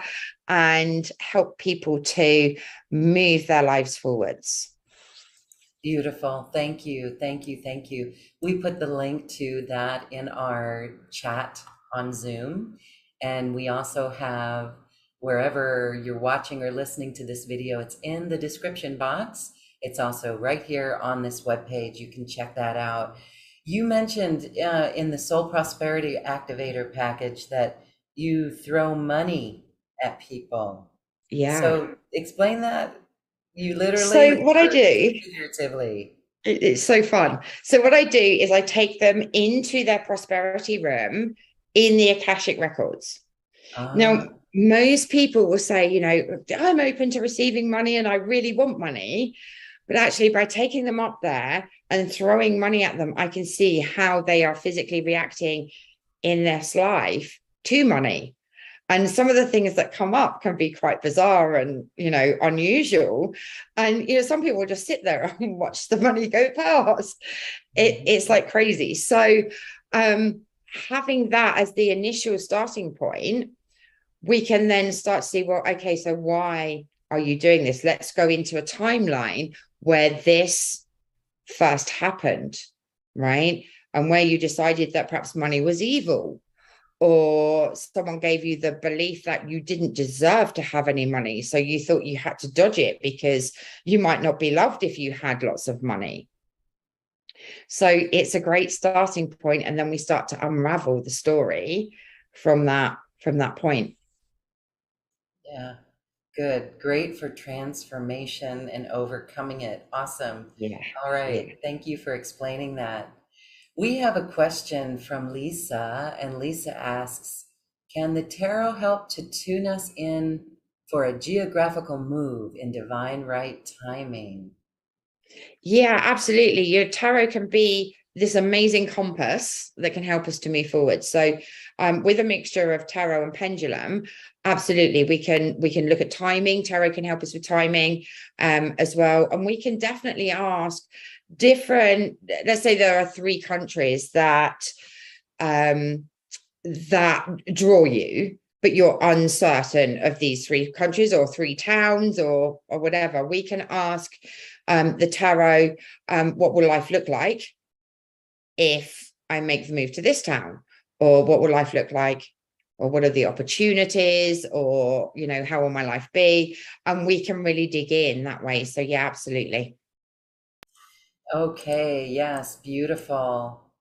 and help people to move their lives forwards. beautiful. Thank you. Thank you. Thank you. We put the link to that in our chat on Zoom. And we also have, wherever you're watching or listening to this video, it's in the description box. It's also right here on this webpage. You can check that out. You mentioned in the Soul Prosperity Activator package that you throw money at people. Yeah. So explain that. You literally, So what I do, figuratively. it's so fun. So what I do is I take them into their prosperity room in the Akashic records. Ah, Now, most people will say, I'm open to receiving money and I really want money. But actually, by taking them up there and throwing money at them, I can see how they are physically reacting in this life to money. And some of the things that come up can be quite bizarre and, unusual. And, some people will just sit there and watch the money go past. It's like crazy. So, having that as the initial starting point, we can then start to see, well, okay, so why are you doing this? Let's go into a timeline where this first happened, right? And where you decided that perhaps money was evil, or someone gave you the belief that you didn't deserve to have any money. So you thought you had to dodge it because you might not be loved if you had lots of money. So it's a great starting point. And then we start to unravel the story from that point. yeah, good. Great for transformation and overcoming it. Awesome. Yeah. All Yeah. right. Thank you for explaining that. We have a question from Lisa, and Lisa asks, can the tarot help to tune us in for a geographical move in divine right timing. Yeah, absolutely. Your tarot can be this amazing compass that can help us to move forward. So, with a mixture of tarot and pendulum, absolutely, we can look at timing. Tarot can help us with timing, as well, and we can definitely ask different. Let's say there are three countries um, that draw you, but you're uncertain of these three countries or three towns or whatever. We can ask the tarot, what will life look like if I make the move to this town? Or what will life look like? Or what are the opportunities? Or, how will my life be? And we can really dig in that way. So, yeah, absolutely. Okay, yes, beautiful.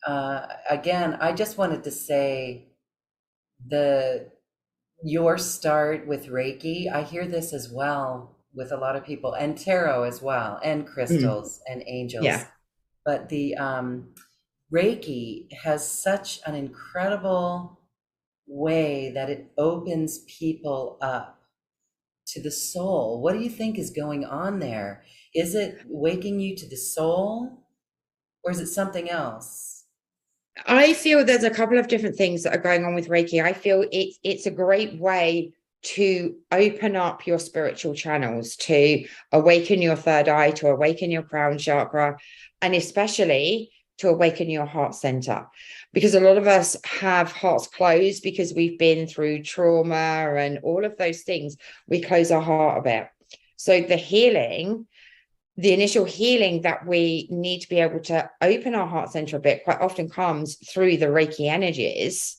Again, I just wanted to say the your start with Reiki, I hear this as well with a lot of people, and tarot as well, and Mm, crystals and angels. yeah. But the Reiki has such an incredible way that it opens people up to the soul. What do you think is going on there? Is it waking you to the soul, or is it something else? I feel there's a couple of different things that are going on with Reiki. I feel it's a great way to open up your spiritual channels, to awaken your third eye, to awaken your crown chakra, and especially to awaken your heart center. Because a lot of us have hearts closed because we've been through trauma and all of those things. We close our heart a bit. So the initial healing that we need to be able to open our heart center a bit quite often comes through the Reiki energies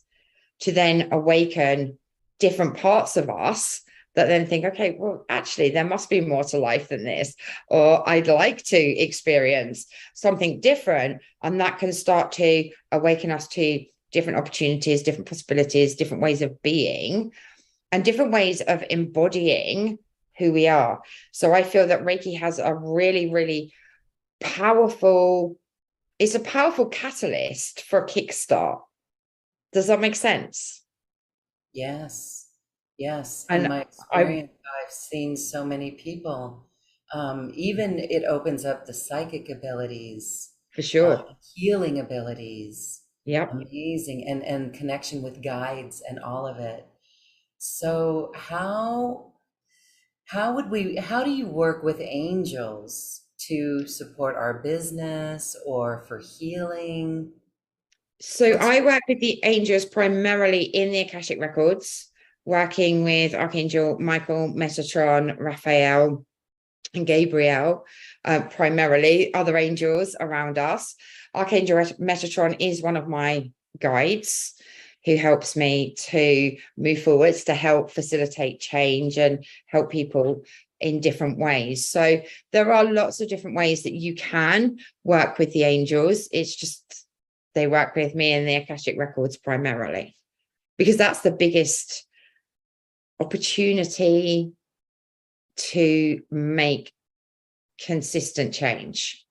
to then awaken different parts of us that then think, okay, well, actually, there must be more to life than this, or I'd like to experience something different. And that can start to awaken us to different opportunities, different possibilities, different ways of being, and different ways of embodying who we are. So I feel that Reiki has a really, really powerful, it's a powerful catalyst for a kickstart. Does that make sense? Yes, yes. In And my I, experience, I've seen so many people. Even it opens up the psychic abilities, for sure. healing abilities, Yep. amazing, and connection with guides and all of it. So how do you work with angels to support our business or for healing? So What's I your work with the angels primarily in the Akashic Records, working with Archangel Michael, Metatron, Raphael, and Gabriel, primarily other angels around us. Archangel Metatron is one of my guides who helps me to move forwards, to help facilitate change and help people in different ways. So there are lots of different ways that you can work with the angels. It's just they work with me in the Akashic Records primarily because that's the biggest opportunity to make consistent change.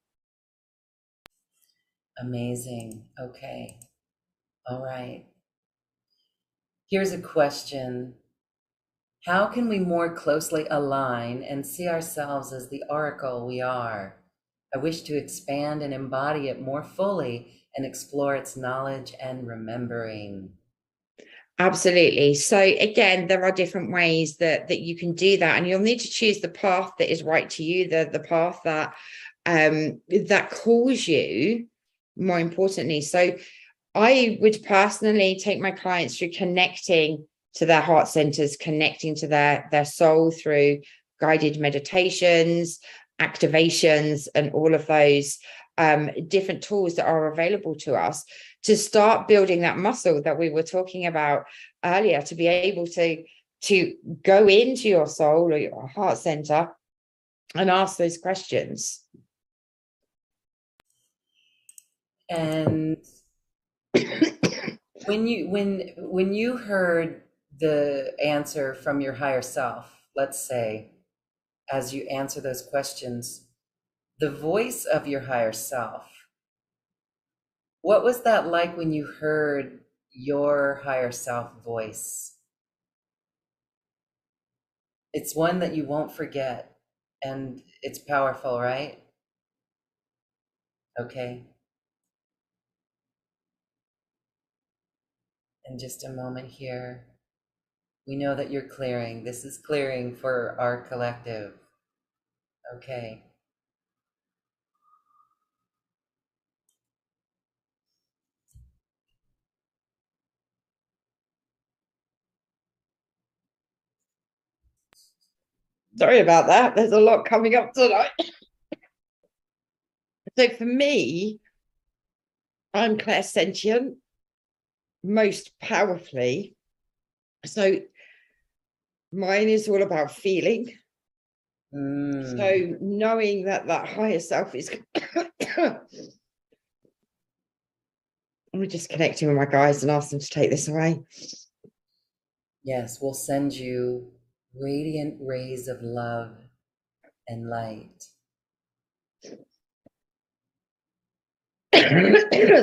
amazing? Okay. All right. Here's a question. How can we more closely align and see ourselves as the oracle we are? I wish to expand and embody it more fully and explore its knowledge and remembering. Absolutely. So again, there are different ways that you can do that, and you'll need to choose the path that is right to you, the path that calls you. More importantly, so I would personally take my clients through connecting to their heart centers, connecting to their soul through guided meditations, activations, and all of those different tools that are available to us to start building that muscle that we were talking about earlier, to be able to go into your soul or your heart center and ask those questions. And when you heard the answer from your higher self, let's say, as you answer those questions, the voice of your higher self, what was that like when you heard your higher self voice? It's one that you won't forget, and it's powerful, right? Okay. In just a moment here, we know that you're clearing. This is clearing for our collective. Okay. Sorry about that. There's a lot coming up tonight. So for me, I'm clairsentient most powerfully. So mine is all about feeling. Mm. So knowing that that higher self is I'm just connecting with my guys and ask them to take this away. Yes, we'll send you radiant rays of love and light.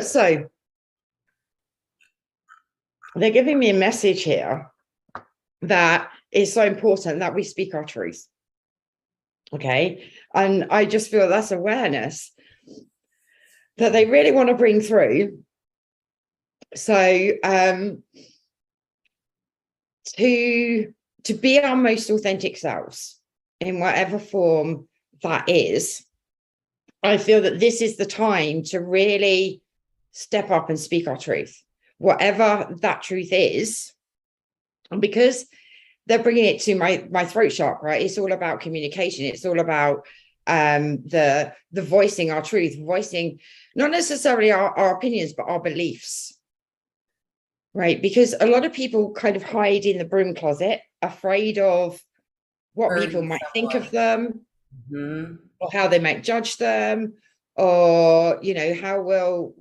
So they're giving me a message here that is so important that we speak our truth. Okay. And I just feel that's awareness that they really want to bring through. So to be our most authentic selves in whatever form that is, I feel that this is the time to really step up and speak our truth, whatever that truth is. And because they're bringing it to my throat chakra, right? It's all about communication. It's all about the voicing our truth, voicing not necessarily our opinions, but our beliefs, right? Because a lot of people kind of hide in the broom closet, afraid of what people Hurting might think of someone. them, Hmm. or how they might judge them, or how will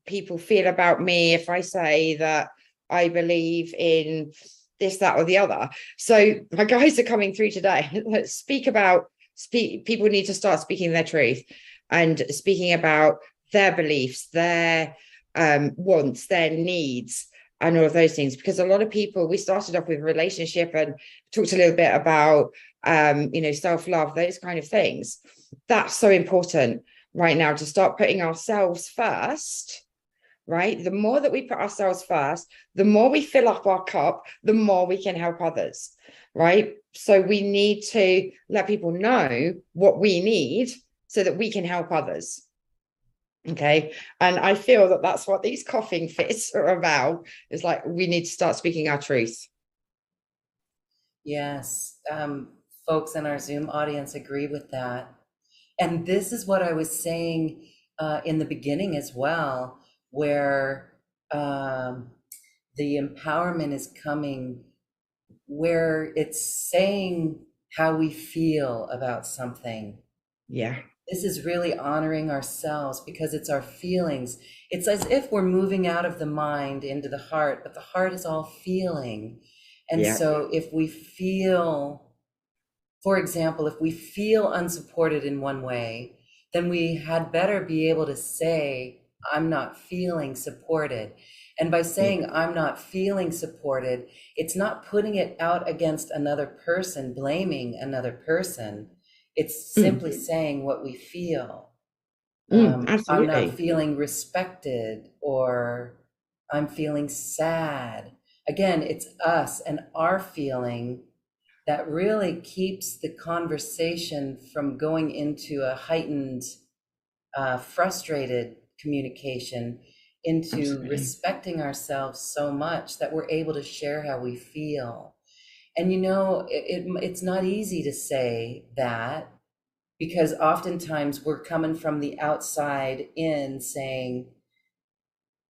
people feel about me if I say that I believe in this, that, or the other. So my guys are coming through today. Let's speak. People need to start speaking their truth and speaking about their beliefs, their wants, their needs, and all of those things. Because a lot of people, we started off with relationship and talked a little bit about self-love, those kind of things. That's so important right now, to start putting ourselves first, right? The more that we put ourselves first, the more we fill up our cup, the more we can help others, right? So we need to let people know what we need so that we can help others. Okay. And I feel that that's what these coughing fits are about. Is like, we need to start speaking our truth. Yes. Folks in our Zoom audience agree with that. And this is what I was saying in the beginning as well, where the empowerment is coming, where it's saying how we feel about something. Yeah. This is really honoring ourselves because it's our feelings. It's as if we're moving out of the mind into the heart, but the heart is all feeling. And Yeah. so if we feel, for example, if we feel unsupported in one way, then we had better be able to say, I'm not feeling supported. And by Yeah. saying, I'm not feeling supported, it's not putting it out against another person, blaming another person. It's simply saying what we feel. I'm not Absolutely. feeling respected, or I'm feeling sad. Again, it's us and our feeling that really keeps the conversation from going into a heightened, frustrated communication, into Absolutely. respecting ourselves so much that we're able to share how we feel. And it's not easy to say that, because oftentimes we're coming from the outside in saying,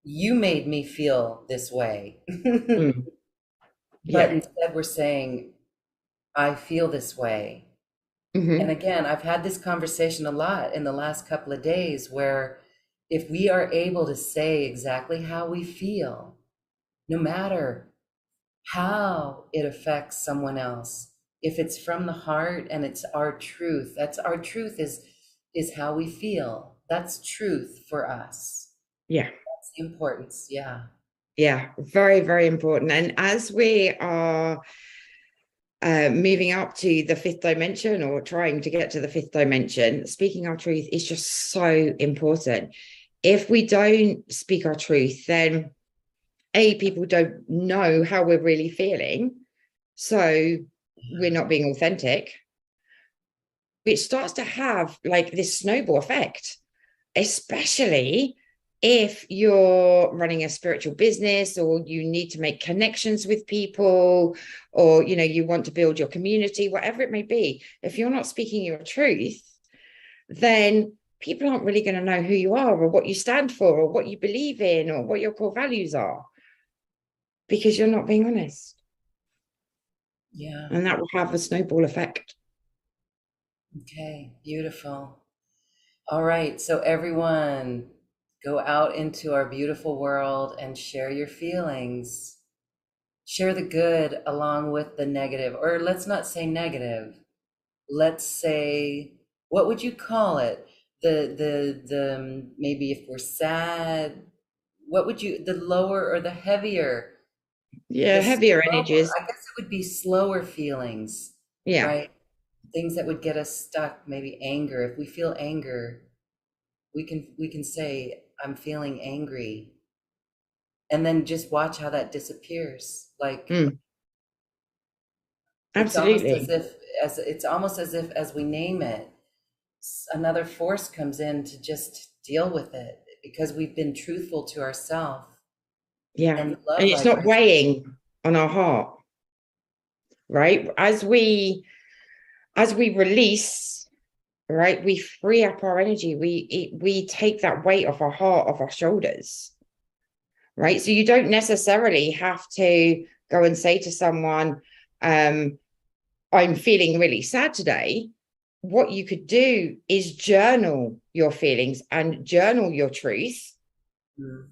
you made me feel this way. But Yeah. instead we're saying, I feel this way. And Mm-hmm. again, I've had this conversation a lot in the last couple of days, where if we are able to say exactly how we feel, no matter how it affects someone else, if it's from the heart and it's our truth, that's our truth, is how we feel. That's truth for us. Yeah. That's the importance. Yeah. Yeah. Very, very important. And as we are moving up to the fifth dimension or trying to get to the fifth dimension, speaking our truth is just so important. If we don't speak our truth, then people don't know how we're really feeling. So we're not being authentic, which starts to have like this snowball effect, especially if you're running a spiritual business or you need to make connections with people, or you want to build your community, whatever it may be. If you're not speaking your truth, then people aren't really going to know who you are or what you stand for or what you believe in or what your core values are, because you're not being honest. Yeah. And that will have a snowball effect. Okay, beautiful. All right, so everyone, go out into our beautiful world and share your feelings. Share the good along with the negative, or let's not say negative. Let's say, what would you call it? The maybe if we're sad, what would you, the lower or the heavier? Yeah, The heavier slower, energies. I guess it would be slower feelings, Yeah. right? Things that would get us stuck, maybe anger. If we feel anger, we can say, I'm feeling angry, and then just watch how that disappears. Like it's almost as Absolutely. if as we name it, another force comes in to just deal with it because we've been truthful to ourselves, Yeah. and And love it's not vibration. weighing on our heart, right? As we release, right, we free up our energy. We take that weight off our heart, off our shoulders, right? So you don't necessarily have to go and say to someone, I'm feeling really sad today. What you could do is journal your feelings and journal your truth Mm.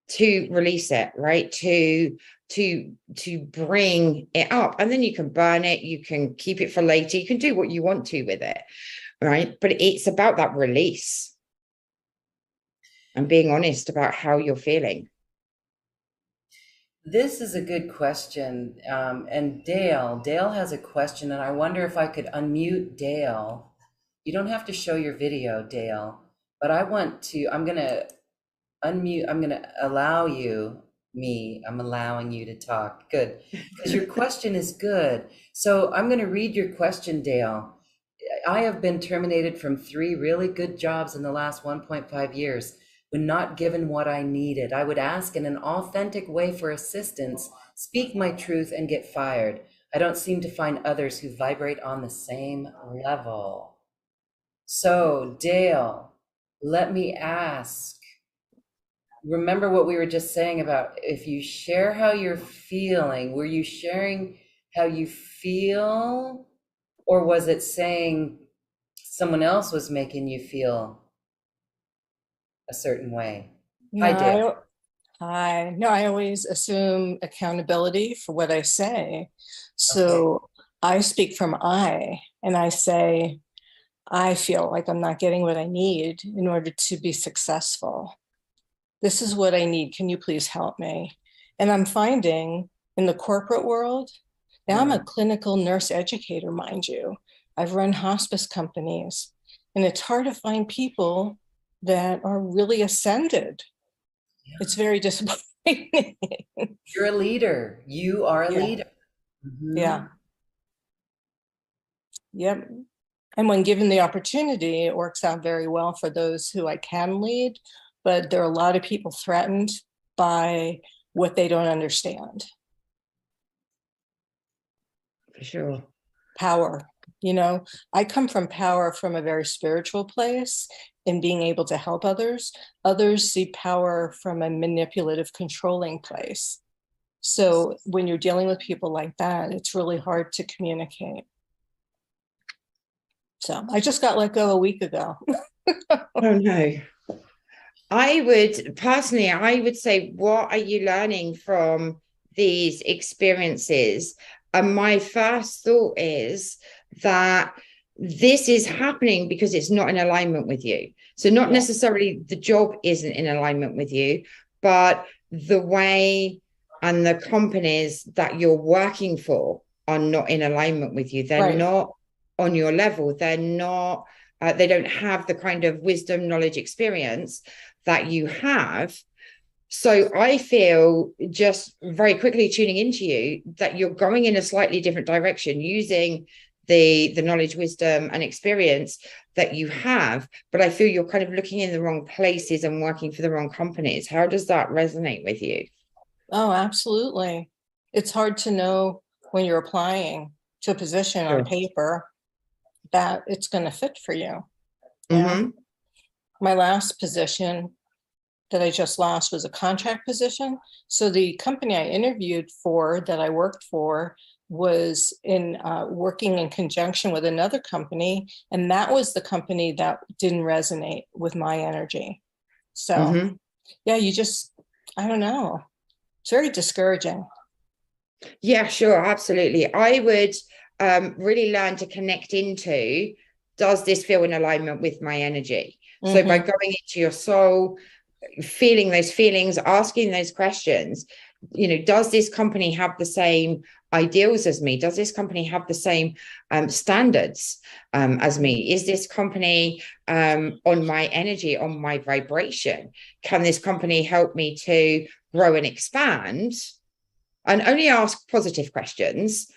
to release it, right? To bring it up. And then you can burn it, you can keep it for later, you can do what you want to with it, right? But it's about that release and being honest about how you're feeling. This is a good question. And Dale has a question, and I wonder if I could unmute Dale. You don't have to show your video, Dale, but I'm going to unmute, I'm going to allow you, I'm allowing you to talk. Good. Because your question is good. So I'm going to read your question, Dale. I have been terminated from 3 really good jobs in the last 1.5 years. When not given what I needed, I would ask in an authentic way for assistance, speak my truth, and get fired. I don't seem to find others who vibrate on the same level. So, Dale, let me ask, remember what we were just saying about if you share how you're feeling, were you sharing how you feel, or was it saying someone else was making you feel a certain way? Hi, Dale. No, I always assume accountability for what I say. Okay. So I speak from I, and I say, I feel like I'm not getting what I need in order to be successful. This is what I need. Can you please help me? And I'm finding in the corporate world, now I'm a clinical nurse educator, mind you. I've run hospice companies, and it's hard to find people that are really ascended. It's very disappointing. You're a leader. You are a Yeah. leader. Mhm. Yeah. Yep. And when given the opportunity, it works out very well for those who I can lead. But there are a lot of people threatened by what they don't understand. For sure. Power. I come from power from a very spiritual place in being able to help others. Others see power from a manipulative, controlling place. So when you're dealing with people like that, it's really hard to communicate. So I just got let go a week ago. Oh no. I would say, what are you learning from these experiences? And my first thought is that this is happening because it's not in alignment with you. So not necessarily the job isn't in alignment with you, but the way and the companies that you're working for are not in alignment with you. They're Right. not on your level. They're not, they don't have the kind of wisdom, knowledge, experience that you have. So I feel, just very quickly tuning into you, that you're going in a slightly different direction using the knowledge, wisdom, and experience that you have, but I feel you're kind of looking in the wrong places and working for the wrong companies. How does that resonate with you? Oh, absolutely. It's hard to know when you're applying to a position on Sure. paper that it's going to fit for you. Yeah. Mm-hmm. My last position that I just lost was a contract position. So the company I interviewed for, that I worked for, was in working in conjunction with another company, and that was the company that didn't resonate with my energy. So Mm-hmm. yeah, you just, I don't know. It's very discouraging. Yeah, sure, absolutely. I would really learn to connect into, does this feel in alignment with my energy? So by Mm-hmm. going into your soul, feeling those feelings, asking those questions, does this company have the same ideals as me? Does this company have the same standards as me? Is this company on my energy, on my vibration? Can this company help me to grow and expand? And only ask positive questions.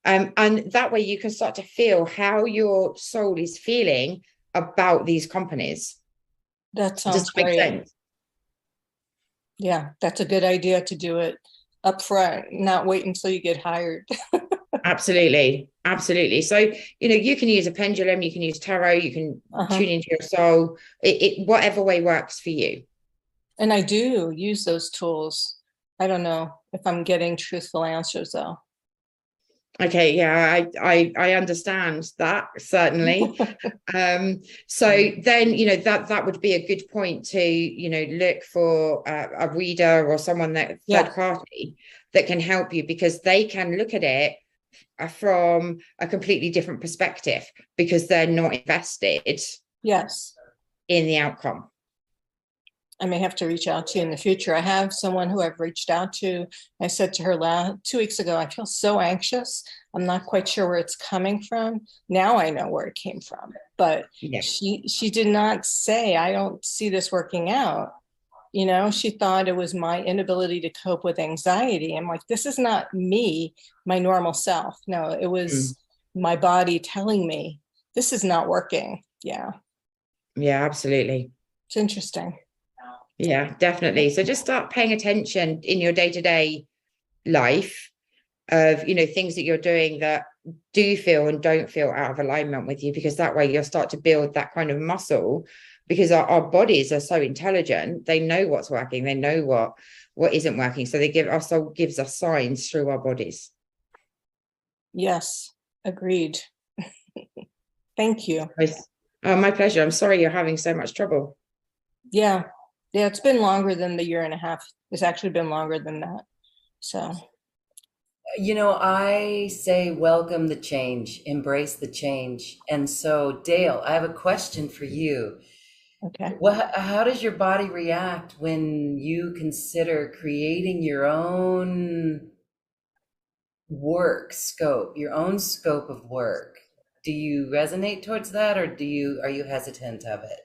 And that way you can start to feel how your soul is feeling about these companies. That Does sounds that make great. sense? Yeah, that's a good idea to do it up front, not wait until you get hired. Absolutely. Absolutely. So, you can use a pendulum, you can use tarot, you can Uh-huh. tune into your soul, whatever way works for you. And I do use those tools. I don't know if I'm getting truthful answers though. Okay, yeah, I understand that, certainly. So then, that would be a good point to, look for a reader or someone, that third Yeah. party, that can help you, because they can look at it from a completely different perspective, because they're not invested Yes. in the outcome. I may have to reach out to you in the future. I have someone who I've reached out to. I said to her 2 weeks ago, I feel so anxious. I'm not quite sure where it's coming from. Now I know where it came from, but Yeah. she did not say, I don't see this working out. She thought it was my inability to cope with anxiety. I'm like, this is not me, my normal self. No, it Mm. was my body telling me this is not working. Yeah, Yeah, absolutely. it's interesting. Yeah, definitely. So just start paying attention in your day-to-day life of, things that you're doing that do feel and don't feel out of alignment with you, because that way you'll start to build that kind of muscle, because our bodies are so intelligent. They know what's working, they know what isn't working, so our soul gives us signs through our bodies. Yes, agreed. Thank you. Oh, my pleasure. I'm sorry you're having so much trouble. Yeah, yeah, it's been longer than the year and a half. It's actually been longer than that. So, I say welcome the change, embrace the change. And so, Dale, I have a question for you. okay. How does your body react when you consider creating your own your own scope of work? Do you resonate towards that, or are you hesitant of it?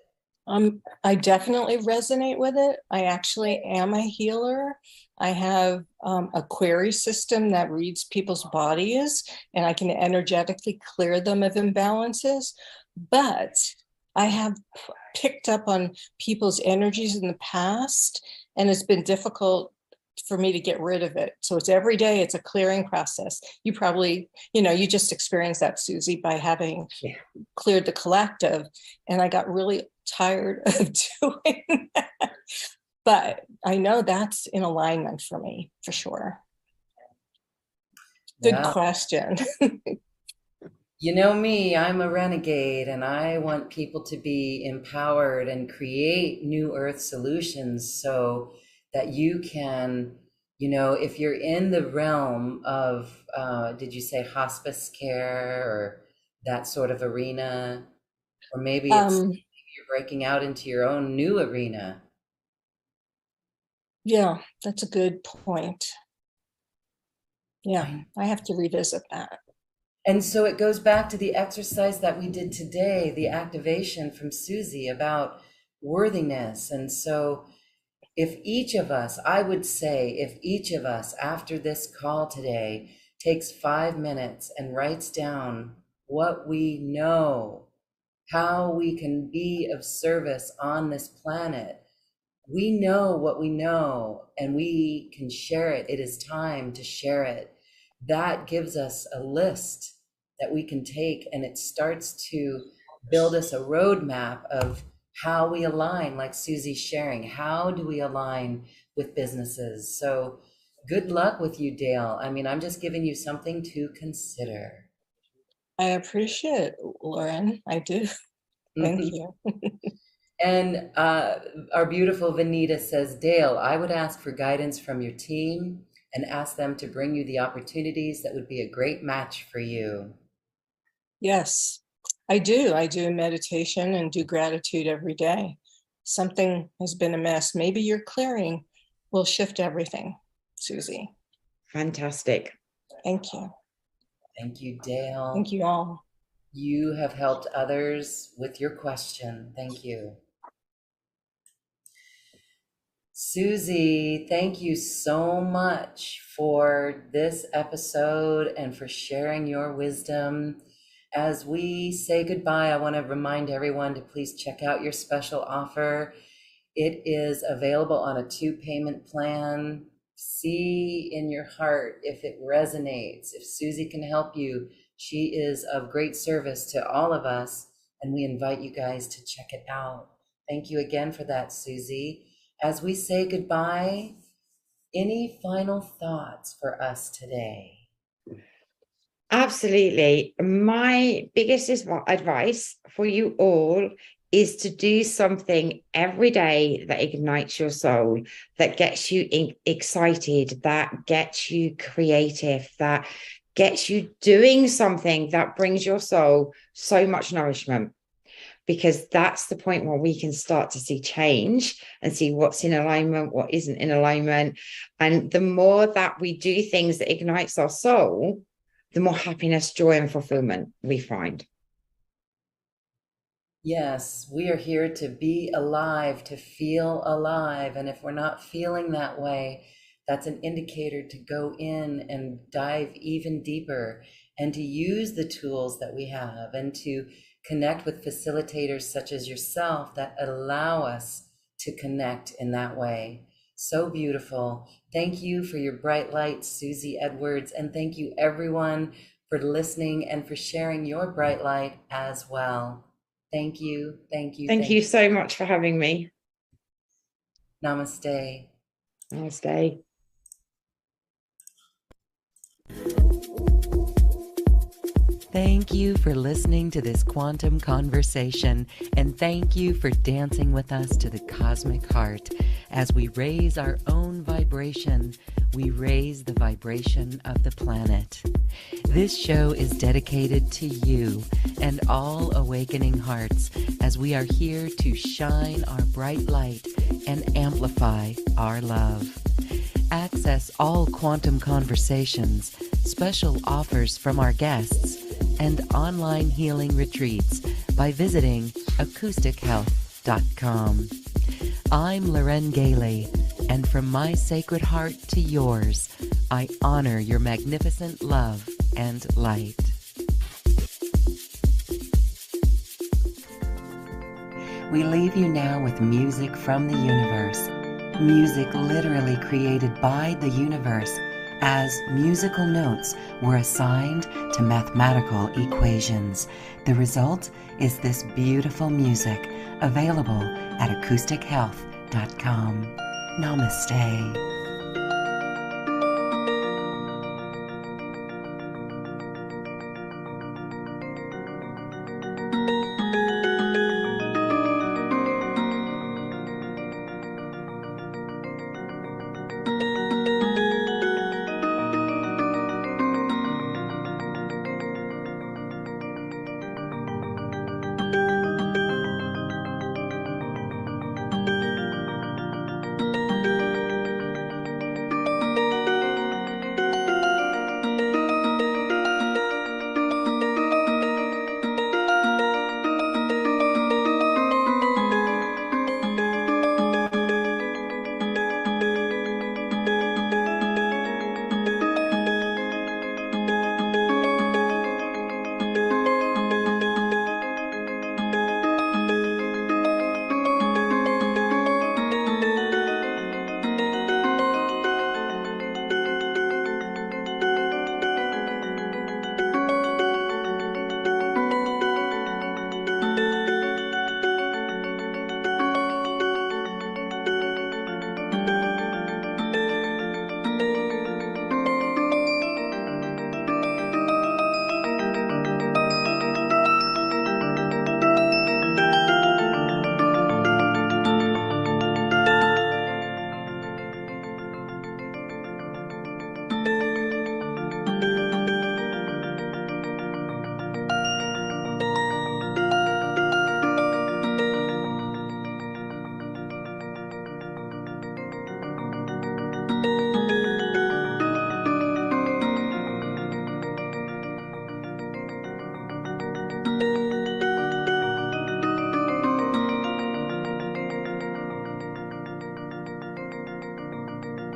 I definitely resonate with it. I actually am a healer. I have a query system that reads people's bodies, and I can energetically clear them of imbalances. But I have picked up on people's energies in the past, and it's been difficult for me to get rid of it. So it's every day, it's a clearing process. You probably, you just experienced that, Suzi, by having Yeah. cleared the collective. And I got really tired of doing that. But I know that's in alignment for me, for sure. Good Wow. question. You know me, I'm a renegade, and I want people to be empowered and create new earth solutions so that you can, if you're in the realm of, did you say hospice care or that sort of arena? Or maybe maybe you're breaking out into your own new arena. Yeah, that's a good point. Yeah, I have to revisit that. And so it goes back to the exercise that we did today, the activation from Suzi about worthiness. And so if each of us, I would say, if each of us after this call today takes 5 minutes and writes down what we know, how we can be of service on this planet. We know what we know and we can share it. It is time to share it. That gives us a list that we can take, and it starts to build us a roadmap of how we align, like Suzi's sharing. How do we align with businesses? So good luck with you, Dale. I mean, I'm just giving you something to consider. I appreciate it, Lauren. I do. Thank you. And our beautiful Vanita says, Dale, I would ask for guidance from your team and ask them to bring you the opportunities that would be a great match for you. Yes, I do. I do meditation and do gratitude every day. Something has been a mess. Maybe your clearing will shift everything, Suzi. Fantastic. Thank you. Thank you, Dale. Thank you all. You have helped others with your question. Thank you. Suzi, thank you so much for this episode and for sharing your wisdom. As we say goodbye, I want to remind everyone to please check out your special offer. It is available on a 2-payment plan. See in your heart if it resonates, if Suzi can help you. She is of great service to all of us, and we invite you guys to check it out. Thank you again for that, Suzi. As we say goodbye, any final thoughts for us today? Absolutely. My biggest advice for you all is to do something every day that ignites your soul, that gets you excited, that gets you creative, that gets you doing something that brings your soul so much nourishment. Because that's the point where we can start to see change and see what's in alignment, what isn't in alignment. And the more that we do things that ignites our soul, the more happiness, joy, and fulfillment we find. Yes, we are here to be alive, to feel alive. And if we're not feeling that way, that's an indicator to go in and dive even deeper and to use the tools that we have and to connect with facilitators such as yourself that allow us to connect in that way. So beautiful. Thank you for your bright light, Suzi Edwards, and thank you everyone for listening and for sharing your bright light as well. Thank you, thank you. Thank you so much for having me. Namaste. Namaste. Thank you for listening to this quantum conversation, and thank you for dancing with us to the cosmic heart. As we raise our own vibration, we raise the vibration of the planet. This show is dedicated to you and all awakening hearts, as we are here to shine our bright light and amplify our love. Access all quantum conversations, special offers from our guests, and online healing retreats by visiting acoustichealth.com. I'm Loren Gailey, and from my sacred heart to yours, I honor your magnificent love and light. We leave you now with music from the universe. Music literally created by the universe, as musical notes were assigned to mathematical equations. The result is this beautiful music, available at acoustichealth.com. Namaste.